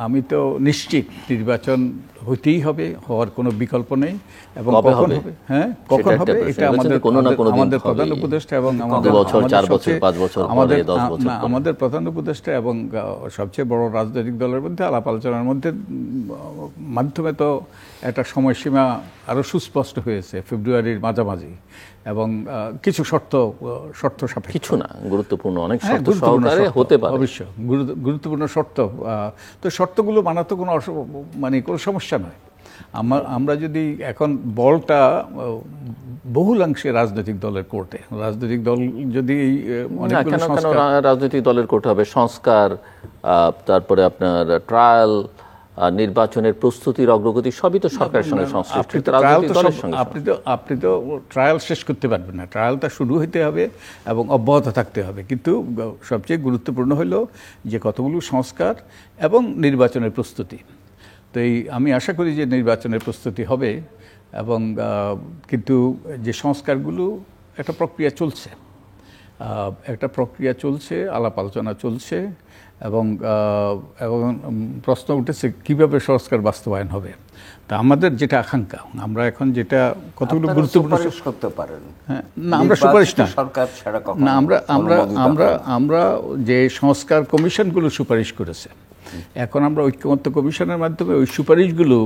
আমি তো নিশ্চিত নির্বাচন হইতেই হবে, হওয়ার কোনো বিকল্প নেই। এবং কখন হবে, হ্যাঁ কখন হবে এটা আমাদের প্রধান উপদেষ্টা এবং আমাদের প্রধান উপদেষ্টা এবং সবচেয়ে বড় রাজনৈতিক দলের মধ্যে আলাপ আলোচনার মাধ্যমে তো একটা সময়সীমা আরো সুস্পষ্ট হয়েছে ফেব্রুয়ারির মাঝামাঝি, এবং কিছু শর্ত সাপেক্ষে, কিছু না গুরুত্বপূর্ণ অনেক শর্ত সহকারে হতে পারে, অবশ্য গুরুত্বপূর্ণ শর্ত। তো শর্তগুলো মানা তো কোনো কোনো সমস্যা নয়। আমরা যদি এখন বলটা বহুলাংশে রাজনৈতিক দলের কোর্টে, রাজনৈতিক দল যদি রাজনৈতিক দলের কোর্টে হবে সংস্কার, তারপরে আপনার ট্রায়াল, নির্বাচনের প্রস্তুতির অগ্রগতি সবই তো সরকারের সঙ্গে সংশ্লিষ্ট। আপনি তো ট্রায়াল শেষ করতে পারবেন না, ট্রায়ালটা শুরু হইতে হবে এবং অব্যাহত থাকতে হবে। কিন্তু সবচেয়ে গুরুত্বপূর্ণ হলো যে কতগুলো সংস্কার এবং নির্বাচনের প্রস্তুতি। তো আমি আশা করি যে নির্বাচনের প্রস্তুতি হবে, এবং কিন্তু যে সংস্কারগুলো একটা প্রক্রিয়া চলছে, আলাপ আলোচনা চলছে, এবং প্রশ্ন উঠেছে কিভাবে সংস্কার বাস্তবায়ন হবে। তা আমাদের যেটা আকাঙ্ক্ষা, আমরা এখন যেটা কতগুলো গুরুত্বপূর্ণ করতে পারেন, হ্যাঁ না আমরা সুপারিশ না, সরকার ছাড়া না আমরা যে সংস্কার কমিশনগুলো সুপারিশ করেছে, এখন আমরা ঐক্যমত্য কমিশনের মাধ্যমে ওই সুপারিশগুলো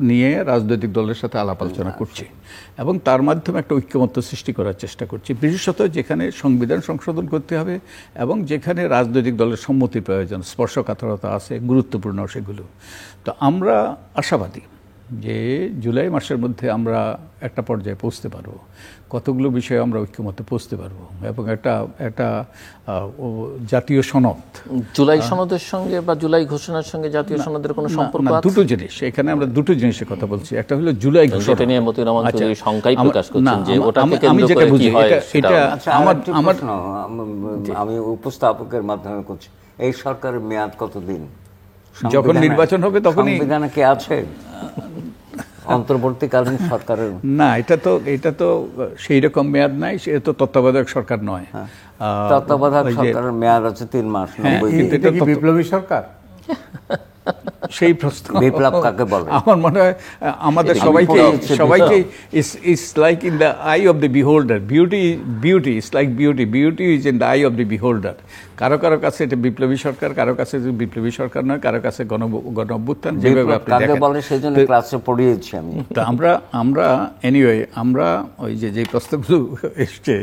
নিয়ে রাজনৈতিক দলের সাথে আলাপ আলোচনা করছি, এবং তার মাধ্যমে একটা ঐক্যমত্য সৃষ্টি করার চেষ্টা করছি, বিশেষত যেখানে সংবিধান সংশোধন করতে হবে এবং যেখানে রাজনৈতিক দলের সম্মতির প্রয়োজন, স্পর্শকাতরতা আছে, গুরুত্বপূর্ণ সেগুলো। তো আমরা আশাবাদী যে জুলাই মাসের মধ্যে আমরা একটা পর্যায়ে পৌঁছতে পারবো, কতগুলো বিষয়ে আমরা ঐক্যমত্যে পৌঁছতে পারবো, এবং একটা জাতীয় সনদ। জুলাই সনদের সঙ্গে বা জুলাই ঘোষণার সঙ্গে জাতীয় সনদের কোনো সম্পর্ক আছে? দুটো জিনিস, এখানে আমরা দুটো জিনিসের কথা বলছি। একটা হলো জুলাই ঘোষণা নিয়ে মতিউর রহমান চৌধুরী শঙ্কাই প্রকাশ করছেন যে ওটাকে কেন্দ্র করে কি হয় এটা আমি উপস্থাপকের মাধ্যমে করছি। এই সরকারের মেয়াদ কতদিন? যখন নির্বাচন হবে তখনই। সংবিধানে কি আছে অন্তর্বর্তীকালীন সরকারের? না, এটা তো সেই রকম মেয়াদ নাই, সে তো তত্ত্বাবধায়ক সরকার নয়। তত্ত্বাবধায়ক সরকারের মেয়াদ আছে 3 মাস। এটা কি বিপ্লবী সরকার? সেই প্রশ্ন, বিপ্লব কাকে বলে? আমার মনে হয় আমাদের সবাইকে it's like in the I of the বিহোল্ডার। Beauty it's like beauty is in the I of the বিহোল্ডার। কারো কাছে এটা বিপ্লবী সরকার, কারো কাছে বিপ্লবী সরকার নয়, কারো কাছে গণ অভ্যুত্থান, যেভাবে আপনি কাকে বলে সেজন্য ক্লাসে পড়িয়েছি আমি। তো আমরা এনিওয়ে আমরা ওই যে প্রশ্নগুলো এসছে,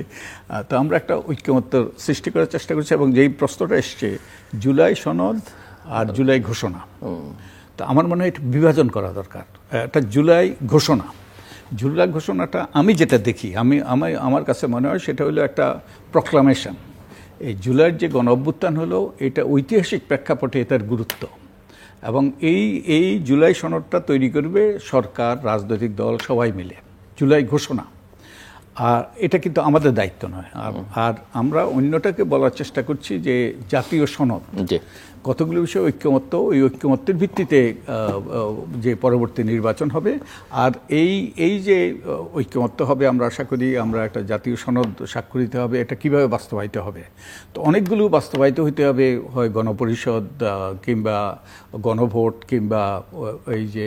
তো আমরা একটা ঐক্যমত্য সৃষ্টি করার চেষ্টা করছি, এবং যেই প্রশ্নটা এসছে জুলাই সনদ আর জুলাই ঘোষণা, তো আমার মনে হয় এটা বিভাজন করা দরকার। একটা জুলাই ঘোষণাটা আমি যেটা দেখি, আমার কাছে মনে হয় সেটা হলো একটা প্রক্লামেশন। এই জুলাইয়ের যে গণ অভ্যুত্থান হলো, এটা ঐতিহাসিক প্রেক্ষাপটে এটার গুরুত্ব, এবং এই জুলাই সনদটা তৈরি করবে সরকার, রাজনৈতিক দল সবাই মিলে, জুলাই ঘোষণা। আর এটা কিন্তু আমাদের দায়িত্ব নয়। আর আমরা অন্যটাকে বলার চেষ্টা করছি যে জাতীয় সনদ, কতগুলো বিষয় ঐক্যমত্য, ওই ঐক্যমত্যের ভিত্তিতে যে পরবর্তী নির্বাচন হবে। আর এই যে ঐক্যমত্য হবে, আমরা আশা করি আমরা একটা জাতীয় সনদ স্বাক্ষরিত হবে। এটা কিভাবে বাস্তবায়িত হবে? তো অনেকগুলো বাস্তবায়িত হইতে হবে, হয় গণপরিষদ কিংবা গণভোট কিংবা এই যে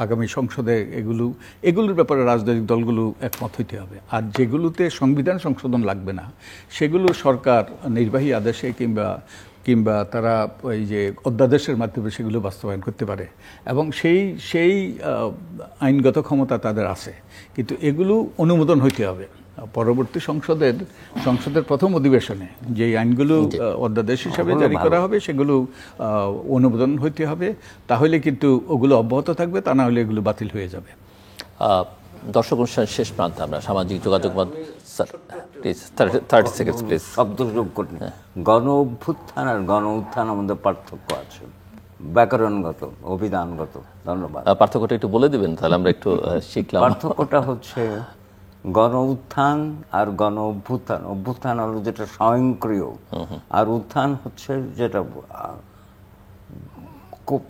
আগামী সংসদে এগুলোর ব্যাপারে রাজনৈতিক দলগুলো একমত হইতে হবে। আর যেগুলোতে সংবিধান সংশোধন লাগবে না, সেগুলো সরকার নির্বাহী আদেশে কিংবা তারা ওই যে অধ্যাদেশের মাধ্যমে সেগুলো বাস্তবায়ন করতে পারে, এবং সেই আইনগত ক্ষমতা তাদের আছে। কিন্তু এগুলো অনুমোদন হইতে হবে পরবর্তী সংসদের প্রথম অধিবেশনে। যে আইনগুলো অধ্যাদেশ হিসাবে জারি করা হবে, সেগুলো অনুমোদন হইতে হবে। তাহলে কিন্তু ওগুলো অব্যাহত থাকবে, তা না হলে এগুলো বাতিল হয়ে যাবে। দর্শক অনুষ্ঠানের শেষ প্রান্তে আমরা সামাজিক যোগাযোগ স্যার প্লিজ 30 সেকেন্ডস প্লিজ। শব্দ যোগ করুন। গণ অভ্যুত্থান আর গণ উত্থান আমাদের পার্থক্য আছে, ব্যাকরণগত, অভিধানগত। ধন্যবাদ। পার্থক্যটা একটু বলে দিবেন, তাহলে আমরা একটু শিখলাম। পার্থক্যটা হচ্ছে গণ উত্থান আর গণ অভ্যুত্থান। অভ্যুত্থান হলো যেটা স্বয়ংক্রিয়, আর উত্থান হচ্ছে যেটা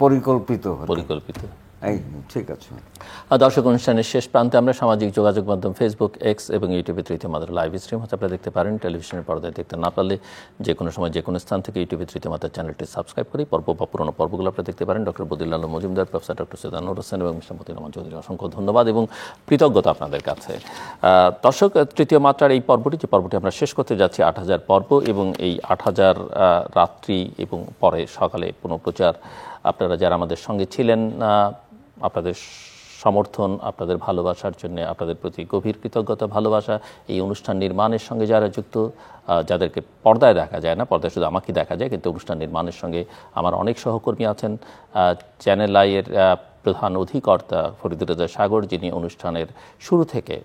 পরিকল্পিত। এই ঠিক আছে। দর্শক, অনুষ্ঠানের শেষ প্রান্তে আমরা সামাজিক যোগাযোগ মাধ্যম ফেসবুক, এক্স এবং ইউটিউবে তৃতীয় মাত্রা লাইভ স্ট্রিম হচ্ছে আপনারা দেখতে পারেন। টেলিভিশনের পর্দায় দেখতে না পারলে যে কোনো সময় যে কোনো স্থান থেকে ইউটিউবে তৃতীয় মাত্রার চ্যানেলটি সাবস্ক্রাইব করে পর্ব বা পুরোনো পর্বগুলো আপনারা দেখতে পারেন। Doctor Badiul Alam Majumdar, professor doctor Syed Anwar Hossain এবং মিস্টার মতিউর রহমান চৌধুরী, অসংখ্য ধন্যবাদ এবং কৃতজ্ঞতা আপনাদের কাছে। দর্শক, তৃতীয় মাত্রার এই পর্বটি, যে পর্বটি আমরা শেষ করতে যাচ্ছি, ৮,০০০ পর্ব এবং এই ৮,০০০ রাত্রি এবং পরে সকালে পুনঃপ্রচার, আপনারা যারা আমাদের সঙ্গে ছিলেন, আপনাদের সমর্থন, আপনাদের ভালোবাসার জন্য আপনাদের প্রতি গভীর কৃতজ্ঞতা, ভালোবাসা। এই অনুষ্ঠান নির্মাণের সঙ্গে যারা যুক্ত, যাদেরকে পর্দায় দেখা যায় না, পর্দায় শুধু আমাকে দেখা যায়, কিন্তু অনুষ্ঠান নির্মাণের সঙ্গে আমার অনেক সহকর্মী আছেন। চ্যানেল আইয়ের প্রধান অধিকর্তা ফরিদুর রেজা সাগর, যিনি অনুষ্ঠানের শুরু থেকে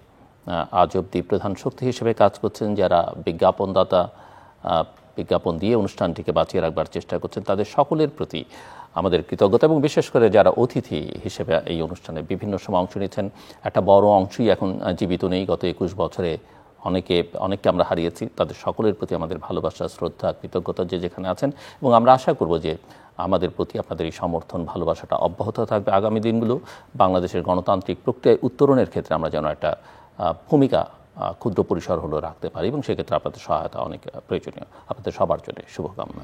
আজ অবধি প্রধান শক্তি হিসেবে কাজ করছেন, যারা বিজ্ঞাপনদাতা, বিজ্ঞাপন দিয়ে অনুষ্ঠানটিকে বাঁচিয়ে রাখবার চেষ্টা করছেন, তাদের সকলের প্রতি আমাদের কৃতজ্ঞতা। এবং বিশেষ করে যারা অতিথি হিসেবে এই অনুষ্ঠানে বিভিন্ন সময় অংশ নিয়েছেন, একটা বড় অংশই এখন জীবিত নেই। গত 21 বছরে অনেককে আমরা হারিয়েছি। তাদের সকলের প্রতি আমাদের ভালোবাসা, শ্রদ্ধা, কৃতজ্ঞতা যে যেখানে আছেন। এবং আমরা আশা করব যে আমাদের প্রতি আপনাদের এই সমর্থন, ভালোবাসাটা অব্যাহত থাকবে আগামী দিনগুলো। বাংলাদেশের গণতান্ত্রিক প্রক্রিয়ায় উত্তরণের ক্ষেত্রে আমরা যেন একটা ভূমিকা ক্ষুদ্র পরিসর হলেও রাখতে পারি, এবং সেক্ষেত্রে আপনাদের সহায়তা অনেক প্রয়োজনীয়। আপনাদের সবার জন্য শুভকামনা।